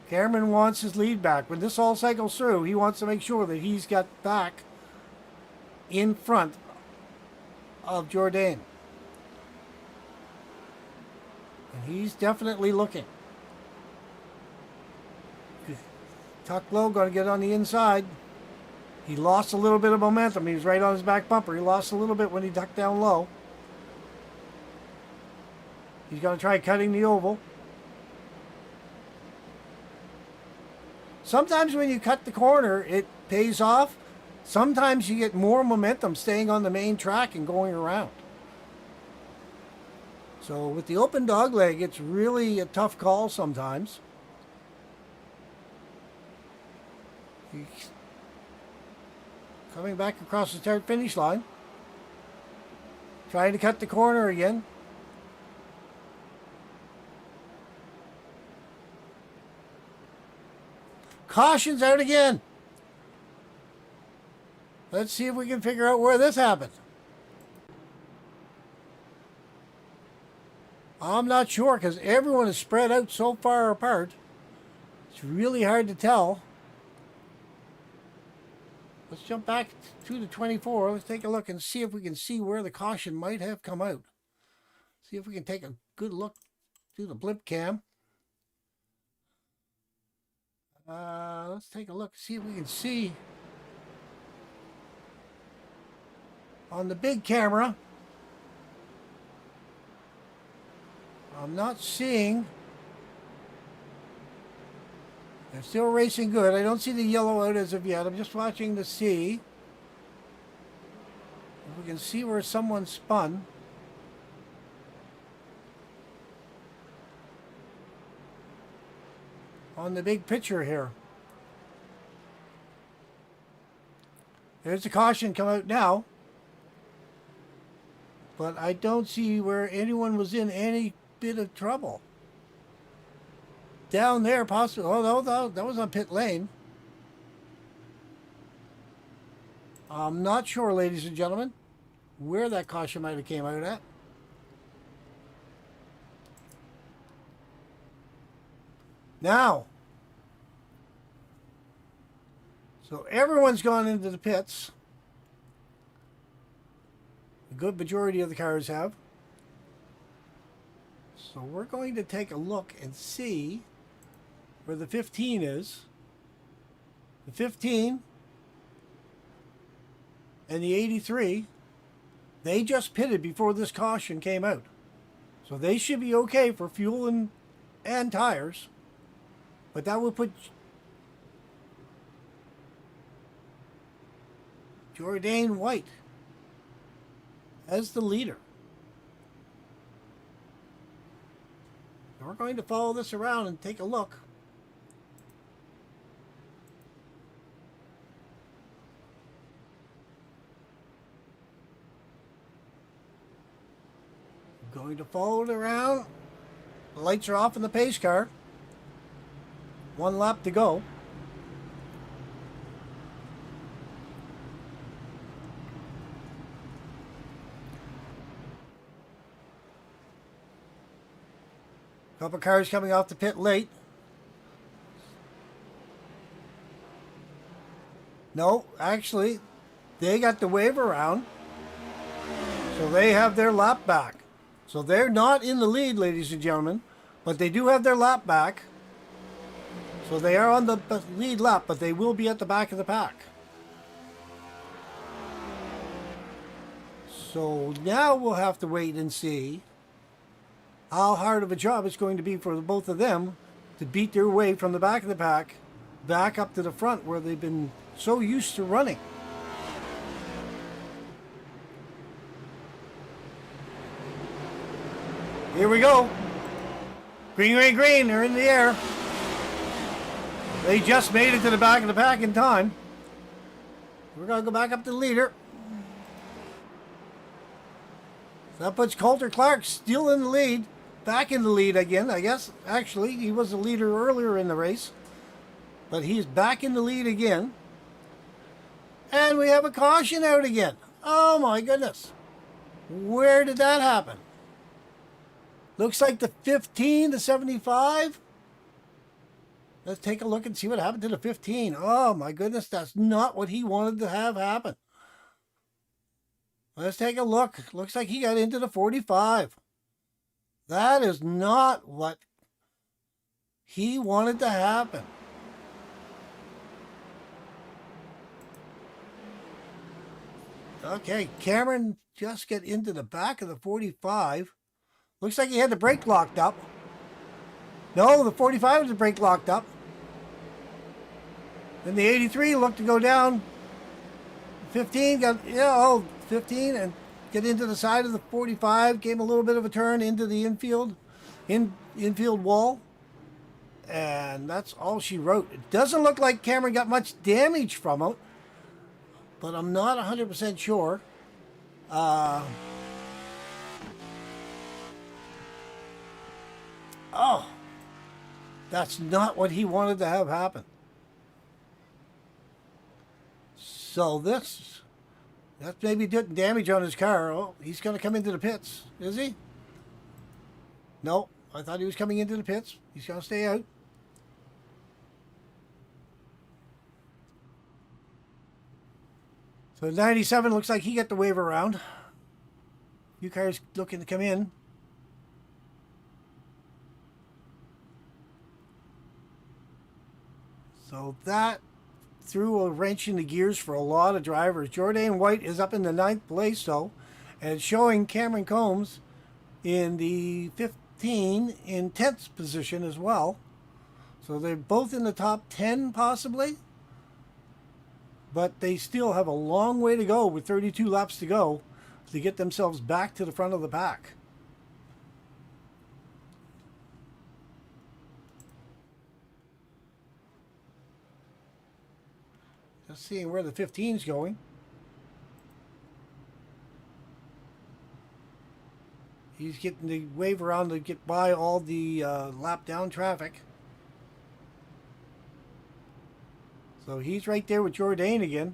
Cameron wants his lead back. When this all cycles through, he wants to make sure that he's got back in front of Jordan. And he's definitely looking. Tuck low, going to get on the inside. He lost a little bit of momentum. He was right on his back bumper. He lost a little bit when he ducked down low. He's going to try cutting the oval. Sometimes when you cut the corner, it pays off. Sometimes you get more momentum staying on the main track and going around. So with the open dog leg, it's really a tough call sometimes. He's coming back across the start-finish line. Trying to cut the corner again. Caution's out again. Let's see if we can figure out where this happened. I'm not sure because everyone is spread out so far apart. It's really hard to tell. Let's jump back to the 24. Let's take a look and see if we can see where the caution might have come out. See if we can take a good look through the blimp cam. Let's take a look, see if we can see on the big camera. I'm not seeing. They're still racing good. I don't see the yellow out as of yet. I'm just watching to see if we can see where someone spun. On the big picture here. There's the caution come out now. But I don't see where anyone was in any bit of trouble. Down there, possibly. Oh, no, that was on pit lane. I'm not sure, ladies and gentlemen, where that caution might have came out at. Now, so everyone's gone into the pits. A good majority of the cars have. So we're going to take a look and see where the 15 is. The 15 and the 83, they just pitted before this caution came out. So they should be okay for fuel and tires. But that would put Jourdain White as the leader. We're going to follow this around and take a look. Going to follow it around. The lights are off in the pace car. 1 lap to go. Couple cars coming off the pit late. No, actually, they got the wave around. So they have their lap back. So they're not in the lead, ladies and gentlemen, but they do have their lap back. So they are on the lead lap, but they will be at the back of the pack. So now we'll have to wait and see how hard of a job it's going to be for both of them to beat their way from the back of the pack back up to the front where they've been so used to running. Here we go. Green, green, green. They're in the air. They just made it to the back of the pack in time. We're going to go back up to the leader. So that puts Coulter Clark still in the lead. Back in the lead again, I guess. Actually, he was the leader earlier in the race. But he's back in the lead again. And we have a caution out again. Oh my goodness. Where did that happen? Looks like the 15 to 75. Let's take a look and see what happened to the 15. Oh my goodness, that's not what he wanted to have happen. Let's take a look. Looks like he got into the 45. That is not what he wanted to happen. Okay, Cameron just got into the back of the 45. Looks like he had the brake locked up. No, the 45 was the brake locked up. Then the 83 looked to go down. 15 got, 15 and get into the side of the 45. Gave him a little bit of a turn into the infield wall. And that's all she wrote. It doesn't look like Cameron got much damage from it, but I'm not 100% sure. Oh, that's not what he wanted to have happen. So that's maybe doing damage on his car. Oh, he's going to come into the pits, is he? No, I thought he was coming into the pits. He's going to stay out. So 97 looks like he got the wave around. A few cars looking to come in. So that threw a wrench in the gears for a lot of drivers. Jourdain White is up in the 9th place, though, and it's showing Cameron Combs in the 15 in 10th position as well. So they're both in the top 10 possibly, but they still have a long way to go with 32 laps to go to get themselves back to the front of the pack. Just seeing where the 15's going. He's getting the wave around to get by all the lap down traffic. So he's right there with Jourdain again.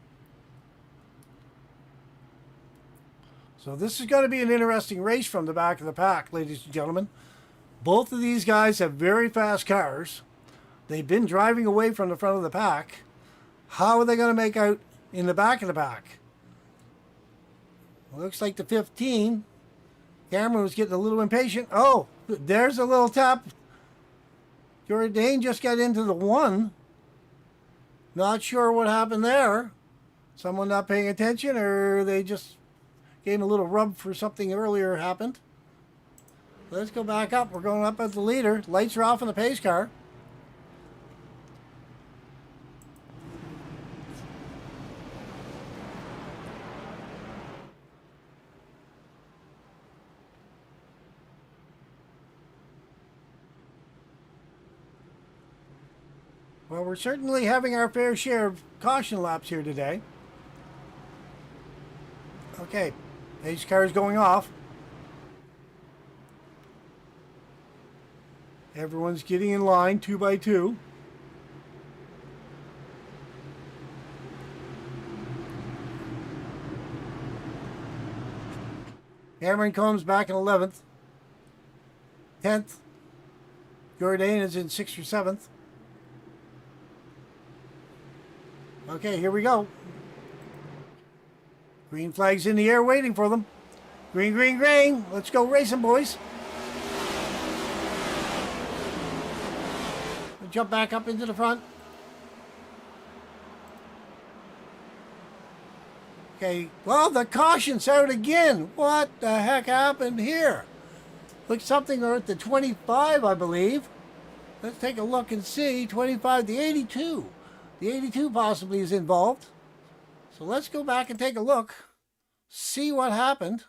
So this is going to be an interesting race from the back of the pack, ladies and gentlemen. Both of these guys have very fast cars. They've been driving away from the front of the pack. How are they going to make out in the back of the pack? Well, looks like the 15. Cameron was getting a little impatient. Oh, there's a little tap. Jourdain just got into the 1. Not sure what happened there. Someone not paying attention, or they just gave him a little rub for something earlier happened. Let's go back up. We're going up as the leader. Lights are off on the pace car. Well, we're certainly having our fair share of caution laps here today. Okay, pace car is going off. Everyone's getting in line, 2 by 2. Cameron comes back in 11th. 10th. Jourdain is in 6th or 7th. Okay, here we go. Green flag's in the air waiting for them. Green, green, green. Let's go racing, boys. We'll jump back up into the front. Okay, well, the caution's out again. What the heck happened here? Looks something at the 25, I believe. Let's take a look and see. 25, the 82. The 82 possibly is involved. So let's go back and take a look. See what happened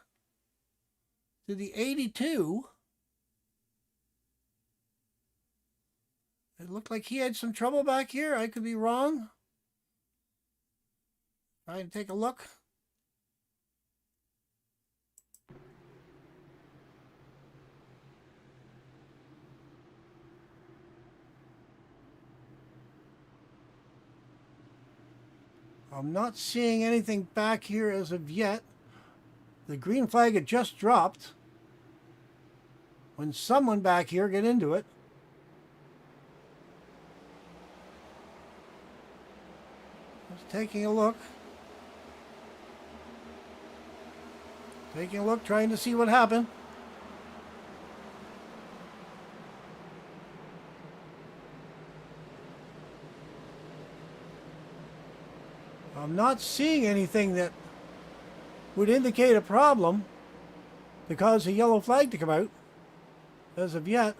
to the 82. It looked like he had some trouble back here. I could be wrong. Try to take a look. I'm not seeing anything back here as of yet. The green flag had just dropped when someone back here got into it. Just taking a look. Taking a look, trying to see what happened. I'm not seeing anything that would indicate a problem to cause a yellow flag to come out as of yet.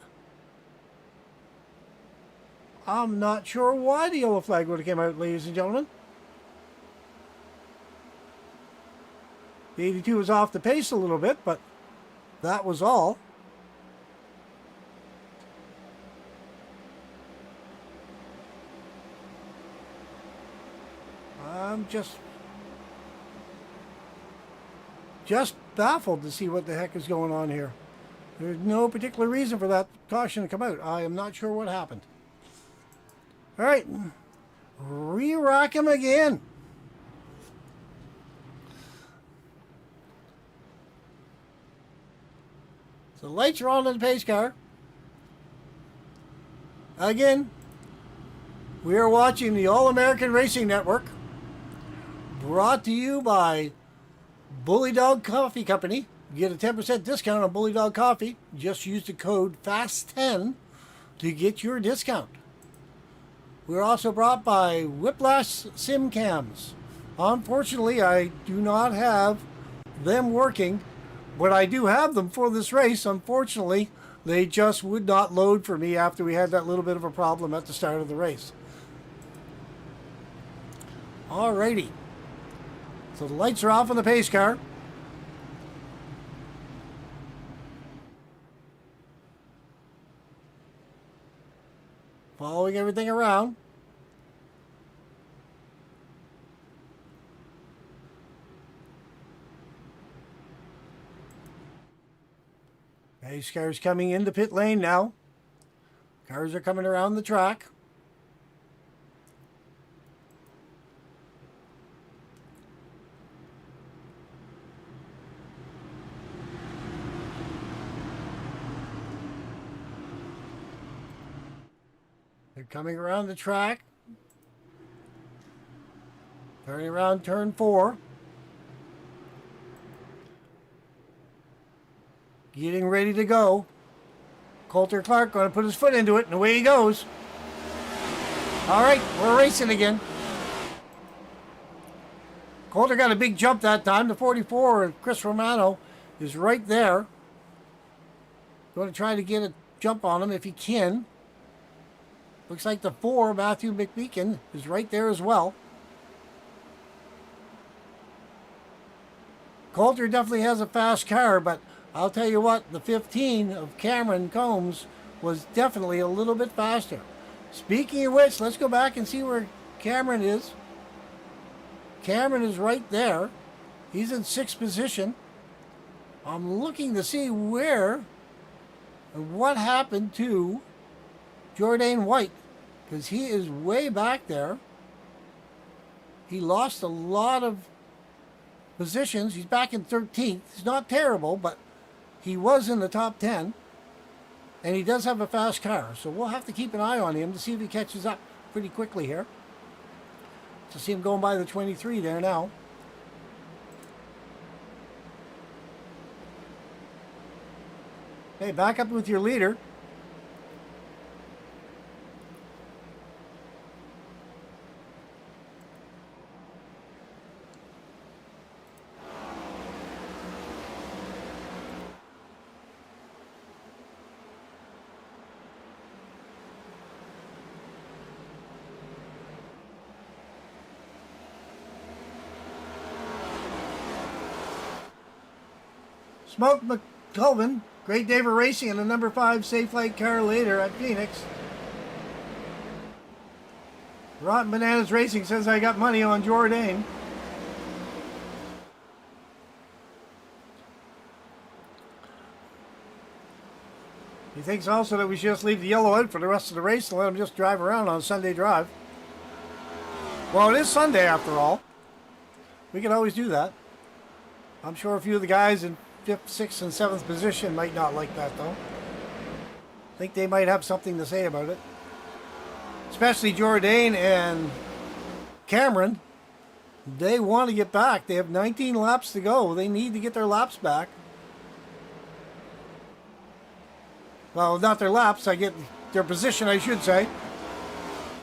I'm not sure why the yellow flag would have come out, ladies and gentlemen. The 82 was off the pace a little bit, but that was all. I'm just baffled to see what the heck is going on here. There's no particular reason for that caution to come out. I am not sure what happened. All right, re-rock him again. So lights are on in the pace car. Again, we are watching the All-American Racing Network, brought to you by Bully Dog Coffee Company. You get a 10% discount on Bully Dog Coffee. Just use the code FAST10 to get your discount. We're also brought by Whiplash Sim Cams. Unfortunately, I do not have them working, but I do have them for this race. Unfortunately, they just would not load for me after we had that little bit of a problem at the start of the race. Alrighty. So the lights are off on the pace car. Following everything around. Pace car's coming into pit lane now. Cars are coming around the track. They're coming around the track. Turning around turn 4. Getting ready to go. Coulter Clark going to put his foot into it, and away he goes. All right, we're racing again. Coulter got a big jump that time. The 44, Chris Romano, is right there. Going to try to get a jump on him if he can. Looks like the 4, Matthew McBeacon, is right there as well. Coulter definitely has a fast car, but I'll tell you what, the 15 of Cameron Combs was definitely a little bit faster. Speaking of which, let's go back and see where Cameron is. Cameron is right there. He's in 6th position. I'm looking to see where and what happened to Jourdain White, because he is way back there. He lost a lot of positions. He's back in 13th. He's not terrible, but he was in the top 10. And he does have a fast car, so we'll have to keep an eye on him to see if he catches up pretty quickly here. To see him going by the 23 there now. Hey, back up with your leader. Smoke McCulvin, Great Day for Racing, and a number 5 Safe Light car later at Phoenix. Rotten Bananas Racing says I got money on Jourdain. He thinks also that we should just leave the yellow out for the rest of the race and let him just drive around on Sunday Drive. Well, it is Sunday after all. We can always do that. I'm sure a few of the guys in 5th, 6th, and 7th position might not like that, though. I think they might have something to say about it. Especially Jourdain and Cameron. They want to get back. They have 19 laps to go. They need to get their laps back. Well, not their laps. I get their position, I should say.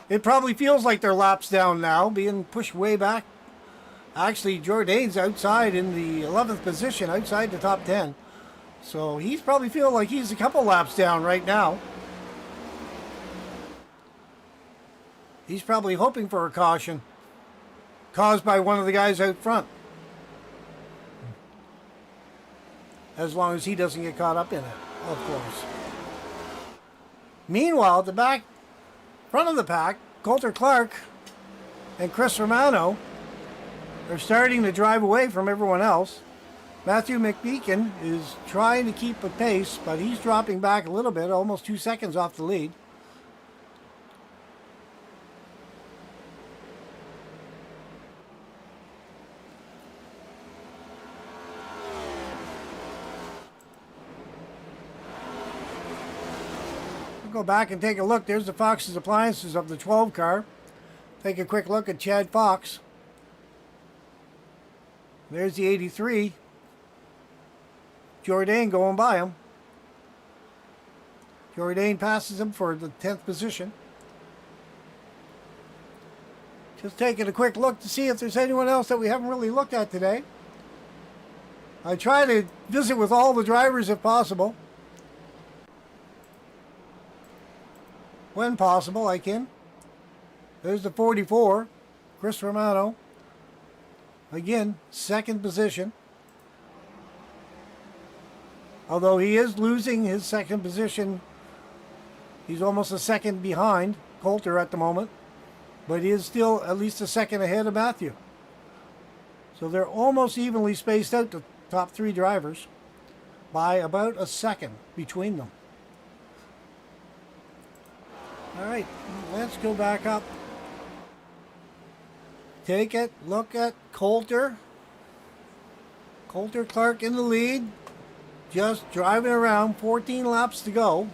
It probably feels like their laps down now, being pushed way back. Actually, Jourdain's outside in the 11th position, outside the top 10. So he's probably feeling like he's a couple laps down right now. He's probably hoping for a caution caused by one of the guys out front. As long as he doesn't get caught up in it, of course. Meanwhile, at the back, front of the pack, Coulter Clark and Chris Romano are starting to drive away from everyone else. Matthew McBeacon is trying to keep a pace, but he's dropping back a little bit, almost 2 seconds off the lead. We'll go back and take a look. There's the Fox's Appliances of the 12 car. Take a quick look at Chad Fox. There's the 83. Jourdain going by him. Jourdain passes him for the 10th position. Just taking a quick look to see if there's anyone else that we haven't really looked at today. I try to visit with all the drivers if possible. When possible, I can. There's the 44, Chris Romano. Again, 2nd position. Although he is losing his 2nd position, he's almost a second behind Coulter at the moment. But he is still at least a second ahead of Matthew. So they're almost evenly spaced out, the top 3 drivers, by about a second between them. All right, let's go back up. Take it, look at Coulter. Coulter Clark in the lead. Just driving around, 14 laps to go.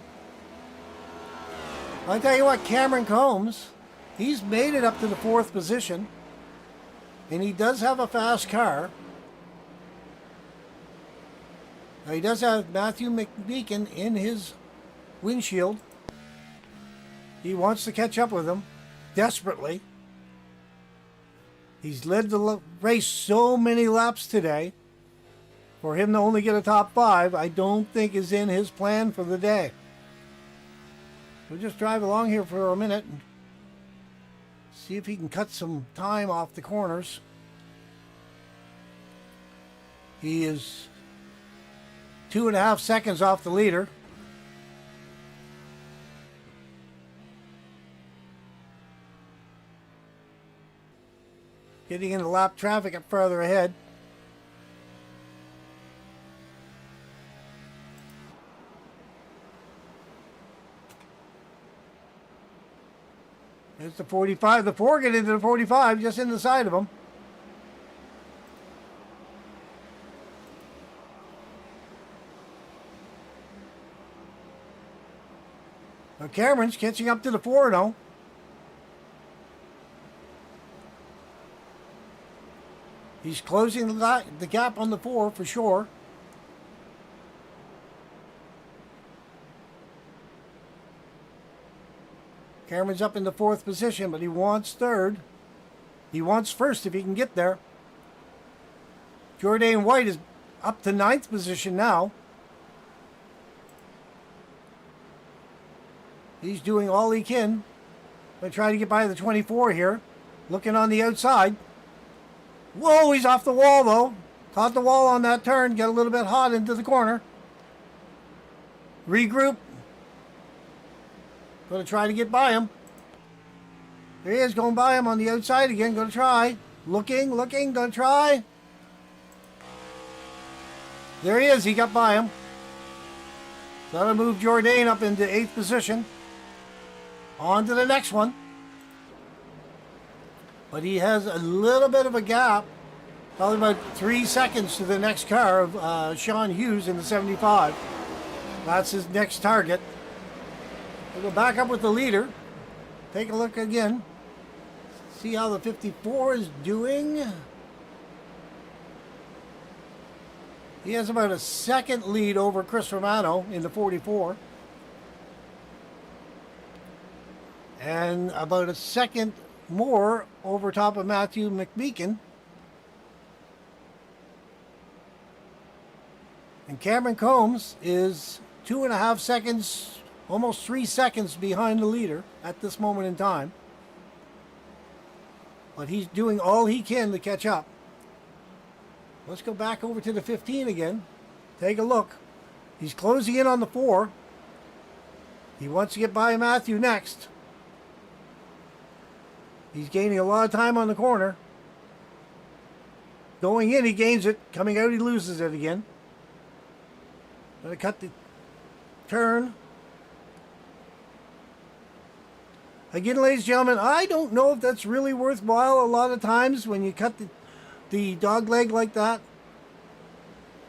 I tell you what, Cameron Combs, he's made it up to the 4th position. And he does have a fast car. Now, he does have Matthew McBeacon in his windshield. He wants to catch up with him desperately. He's led the race so many laps today. For him to only get a top 5, I don't think is in his plan for the day. We'll just drive along here for a minute and see if he can cut some time off the corners. He is 2.5 seconds off the leader. Getting into lap traffic up further ahead. There's the 45. The 4 get into the 45 just in the side of him. Now Cameron's catching up to the 4 now. He's closing the gap on the 4 for sure. Cameron's up in the 4th position, but he wants 3rd. He wants 1st if he can get there. Jourdain White is up to 9th position now. He's doing all he can. Going to try to get by the 24 here. Looking on the outside. Whoa, he's off the wall though. Caught the wall on that turn. Get a little bit hot into the corner. Regroup. Going to try to get by him. There he is, going by him on the outside again. Going to try. Looking, going to try. There he is. He got by him. That'll move Jourdain up into 8th position. On to the next one. But he has a little bit of a gap. Probably about 3 seconds to the next car of Sean Hughes in the 75. That's his next target. We'll go back up with the leader. Take a look again. See how the 54 is doing. He has about a second lead over Chris Romano in the 44. And about a second more over top of Matthew McMeekin. And Cameron Combs is 2.5 seconds, almost 3 seconds behind the leader at this moment in time. But he's doing all he can to catch up. Let's go back over to the 15 again. Take a look. He's closing in on the 4. He wants to get by Matthew next. He's gaining a lot of time on the corner. Going in, he gains it. Coming out, he loses it again. Going to cut the turn. Again, ladies and gentlemen, I don't know if that's really worthwhile a lot of times when you cut the dog leg like that.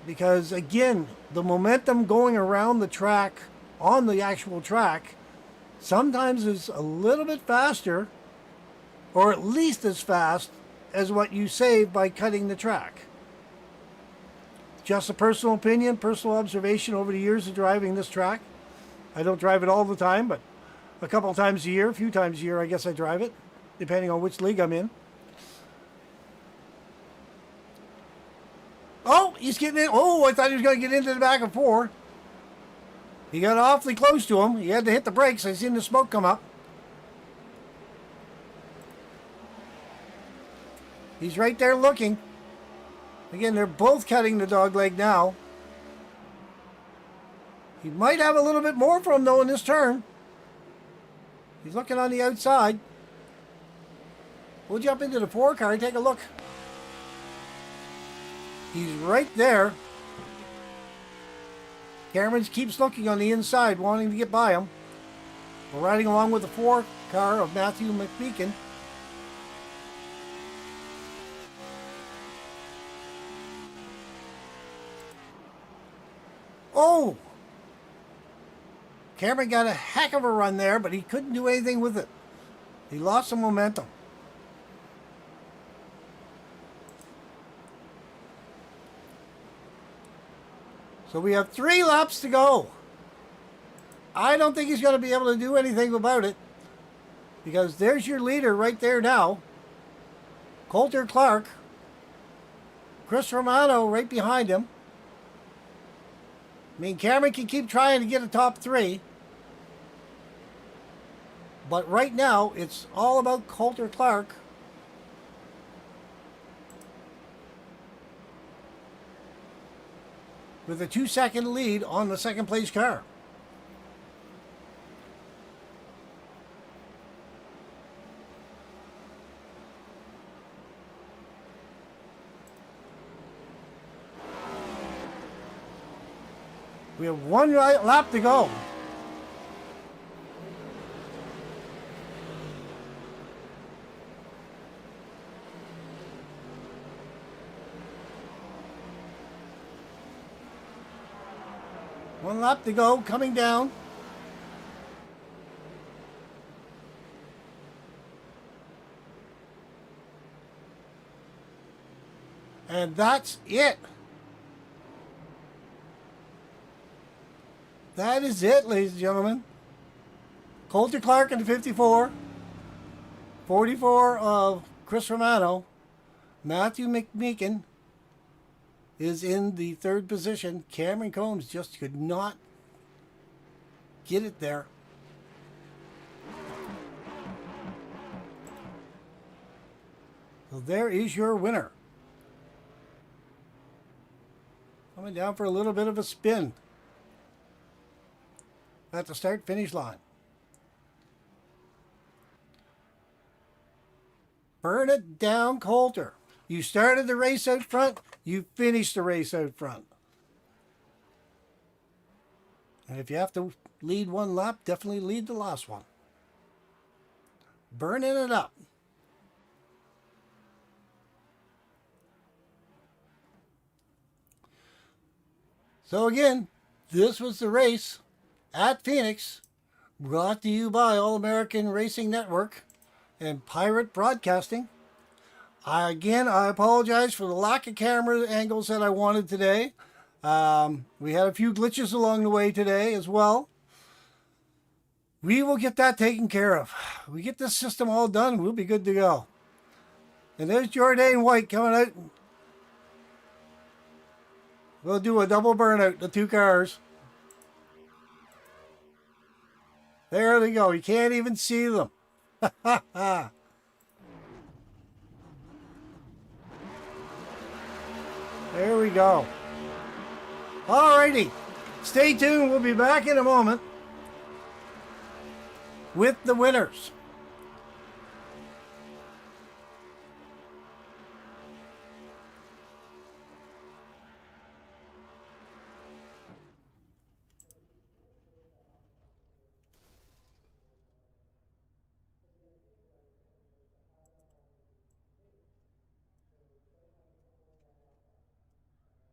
Because, again, the momentum going around the track, on the actual track, sometimes is a little bit faster, or at least as fast as what you save by cutting the track. Just a personal opinion, personal observation over the years of driving this track. I don't drive it all the time, but a couple times a year, a few times a year, I guess I drive it, depending on which league I'm in. Oh, he's getting in. Oh, I thought he was going to get into the back of 4. He got awfully close to him. He had to hit the brakes. I seen the smoke come up. He's right there looking. Again, they're both cutting the dog leg now. He might have a little bit more for him, though, in this turn. He's looking on the outside. We'll jump into the 4 car and take a look. He's right there. Cameron keeps looking on the inside, wanting to get by him. We're riding along with the 4 car of Matthew McMeekin. Oh! Cameron got a heck of a run there, but he couldn't do anything with it. He lost some momentum. So we have 3 laps to go. I don't think he's going to be able to do anything about it, because there's your leader right there now. Coulter Clark, Chris Romano right behind him. I mean, Cameron can keep trying to get a top three. But right now, it's all about Coulter Clark. With a 2-second lead on the second place car. We have one lap to go. One lap to go, coming down. And that's it. That is it, ladies and gentlemen. Coulter Clark in the 54. 44 of Chris Romano. Matthew McMeekin is in the third position. Cameron Combs just could not get it there. So there is your winner. Coming down for a little bit of a spin at the start-finish line. Burn it down, Coulter. You started the race out front. You finished the race out front. And if you have to lead one lap, definitely lead the last one. Burning it up. So again, this was the race at Phoenix, brought to you by All American Racing Network and Pirate Broadcasting. I apologize for the lack of camera angles that I wanted today. We had a few glitches along the way today as well. We will get that taken care of. We get this system all done, we'll be good to go. And there's Jordan White coming out. We'll do a double burnout, the two cars. There they go. You can't even see them. There we go. Alrighty. Stay tuned. We'll be back in a moment with the winners.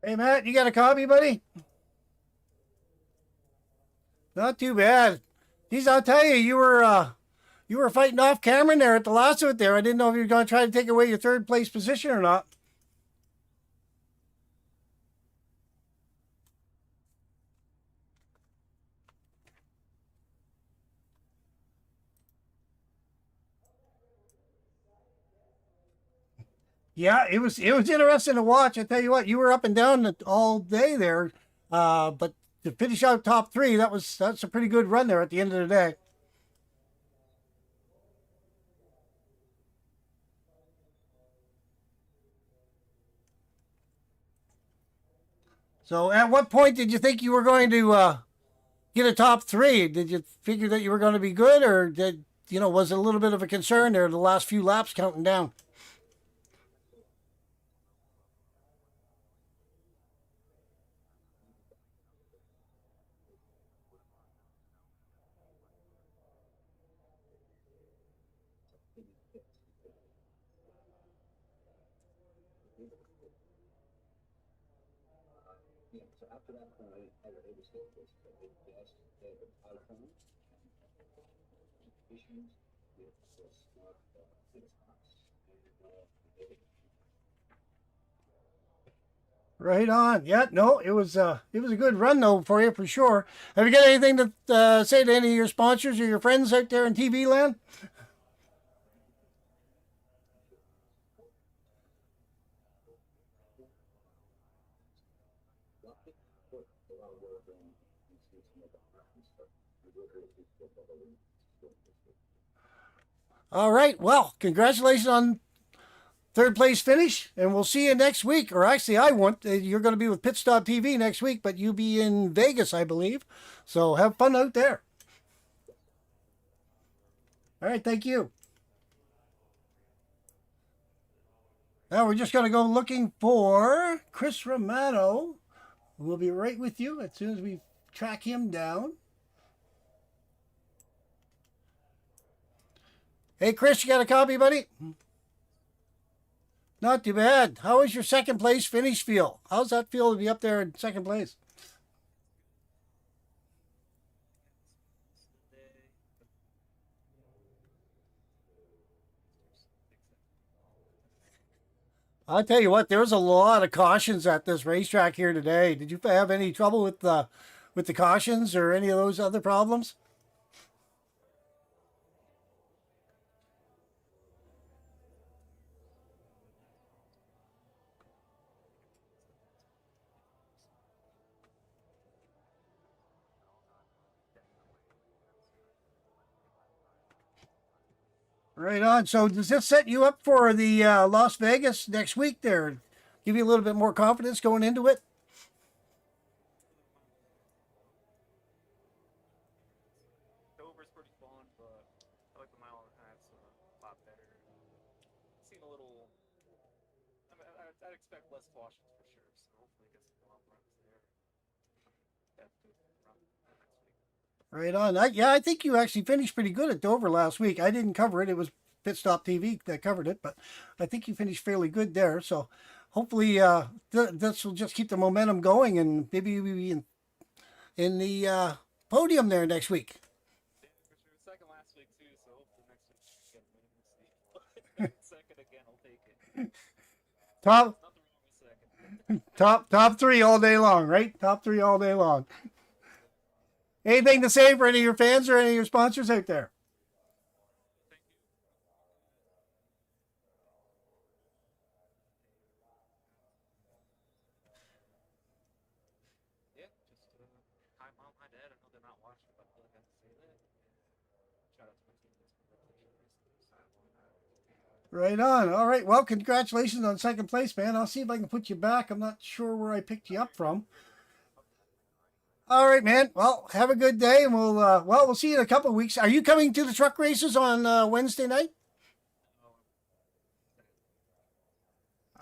Hey, Matt, you got a copy, buddy? Not too bad. Geez, I'll tell you, you were fighting off Cameron there at the last of it there. I didn't know if you were going to try to take away your third place position or not. Yeah, it was interesting to watch. I tell you what, you were up and down all day there, but to finish out top three, that's a pretty good run there at the end of the day. So, at what point did you think you were going to get a top three? Did you figure that you were going to be good, or was it a little bit of a concern there the last few laps counting down? Right on. Yeah, no, it was a good run though for you for sure. Have you got anything to say to any of your sponsors or your friends out there in TV land? All right. Well, congratulations on third place finish, and we'll see you next week. Or actually, I won't. You're going to be with Pit Stop TV next week, but you'll be in Vegas, I believe. So have fun out there. All right. Thank you. Now we're just going to go looking for Chris Romano. We'll be right with you as soon as we track him down. Hey, Chris, you got a copy, buddy? Not too bad. How was your second place finish feel? How's that feel to be up there in second place? I'll tell you what, there was a lot of cautions at this racetrack here today. Did you have any trouble with the cautions or any of those other problems? Right on. So does this set you up for the Las Vegas next week there? Give you a little bit more confidence going into it? Right on. Yeah, I think you actually finished pretty good at Dover last week. I didn't cover it. It was Pit Stop TV that covered it, but I think you finished fairly good there. So hopefully this will just keep the momentum going, and maybe you'll be in the podium there next week. Top top three all day long, right? Top three all day long. Anything to say for any of your fans or any of your sponsors out there? Right on. All right. Well, congratulations on second place, man. I'll see if I can put you back. I'm not sure where I picked you up from. All right, man. Well, have a good day, and we'll see you in a couple of weeks. Are you coming to the truck races on Wednesday night?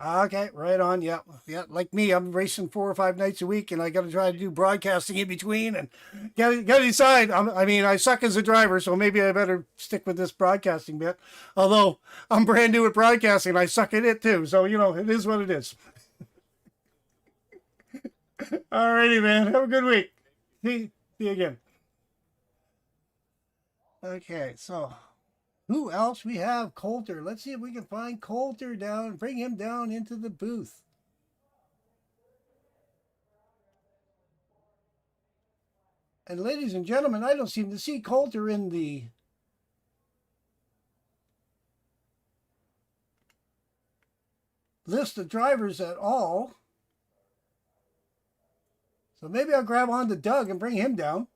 Okay, right on. Yeah, yeah. Like me, I'm racing 4 or 5 nights a week, and I got to try to do broadcasting in between, and got to decide. I mean, I suck as a driver, so maybe I better stick with this broadcasting bit. Although I'm brand new at broadcasting, I suck at it too. So it is what it is. All righty, man. Have a good week. See you again. Okay, so who else we have? Coulter. Let's see if we can find Coulter down, bring him down into the booth. And ladies and gentlemen, I don't seem to see Coulter in the list of drivers at all. So maybe I'll grab on to Doug and bring him down.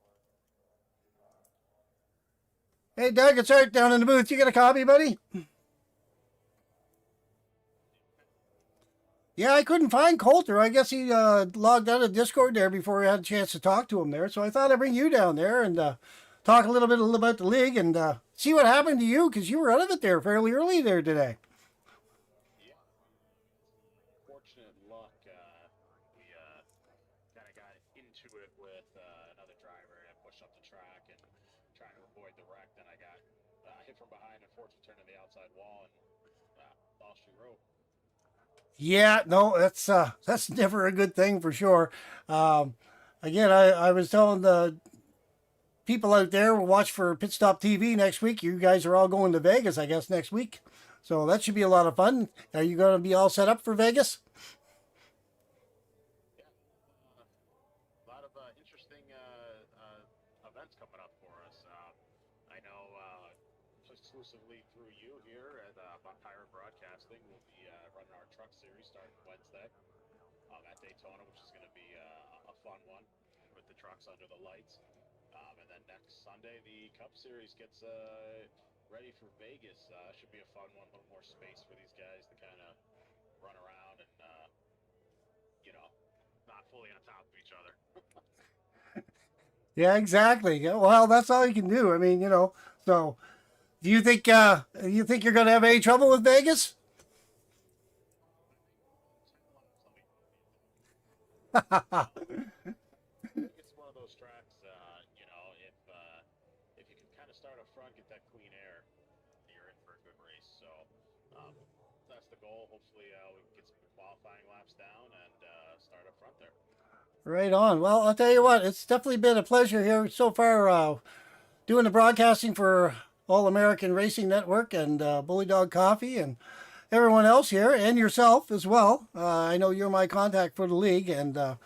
Hey, Doug, it's Art down in the booth. You got a copy, buddy? Yeah, I couldn't find Coulter. I guess he logged out of Discord there before we had a chance to talk to him there. So I thought I'd bring you down there and talk a little bit about the league and see what happened to you because you were out of it there fairly early there today. Yeah, no, that's never a good thing for sure. Um, Again, I was telling the people out there, we'll watch for Pit Stop TV next week. You guys are all going to Vegas, I guess, next week. So that should be a lot of fun. Are you going to be all set up for Vegas? fun one with the trucks under the lights. And then next Sunday, the Cup Series gets ready for Vegas. Should be a fun one, a little more space for these guys to kind of run around and, you know, not fully on top of each other. Yeah, exactly. Yeah, well, that's all you can do. I mean, So, do you think you're going to have any trouble with Vegas? 10 laps, let me know if you do. I think it's one of those tracks, if you can kind of start up front, get that clean air, you're in for a good race. So um, that's the goal. Hopefully, we can get some qualifying laps down and start up front there. Right on. Well, I'll tell you what, it's definitely been a pleasure here so far doing the broadcasting for All American Racing Network and Bully Dog Coffee and everyone else here and yourself as well. I know you're my contact for the league, and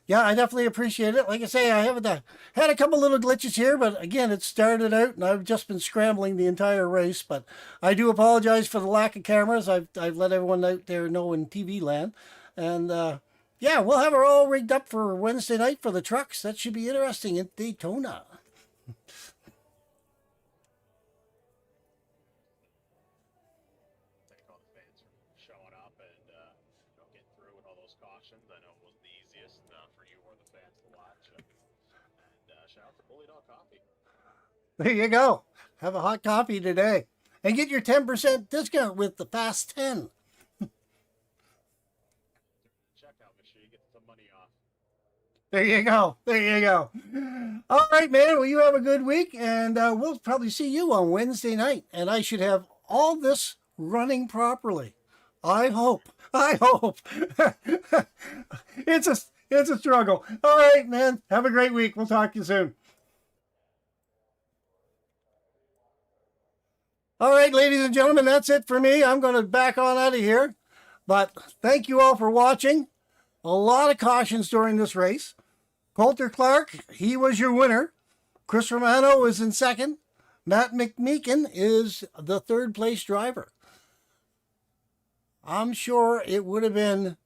yeah, I definitely appreciate it. Like I say, I haven't had a couple little glitches here, but again, it started out, and I've just been scrambling the entire race. But I do apologize for the lack of cameras. I've let everyone out there know in TV land, and yeah, we'll have her all rigged up for Wednesday night for the trucks. That should be interesting at Daytona. Thank all the fans for showing up and getting through with all those cautions. I know it wasn't the easiest for you or the fans to watch. And shout out to Bully Dog Coffee. There you go. Have a hot coffee today. And get your 10% discount with the Fast 10. Checkout, make sure you get some money off. There you go. There you go. All right, man. Well, you have a good week, and we'll probably see you on Wednesday night. And I should have all this running properly. I hope. I hope. it's a struggle. All right, man. Have a great week. We'll talk to you soon. All right, ladies and gentlemen, that's it for me. I'm going to back on out of here. But thank you all for watching. A lot of cautions during this race. Coulter Clark, he was your winner. Chris Romano is in second. Matt McMeekin is the third place driver. I'm sure it would have been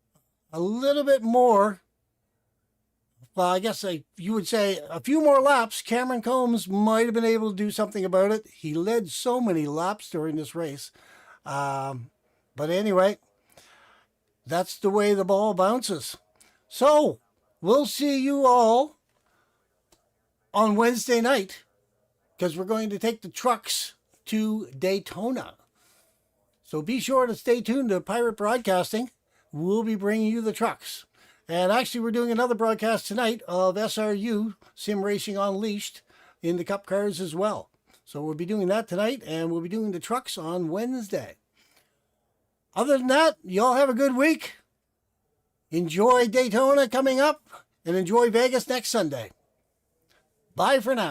a little bit more. Well, I guess you would say a few more laps. Cameron Combs might have been able to do something about it. He led so many laps during this race. But anyway, that's the way the ball bounces. So, we'll see you all on Wednesday night because we're going to take the trucks to Daytona. So be sure to stay tuned to Pirate Broadcasting. We'll be bringing you the trucks. And actually, we're doing another broadcast tonight of SRU, Sim Racing Unleashed, in the Cup cars as well. So we'll be doing that tonight, and we'll be doing the trucks on Wednesday. Other than that, y'all have a good week. Enjoy Daytona coming up, and enjoy Vegas next Sunday. Bye for now.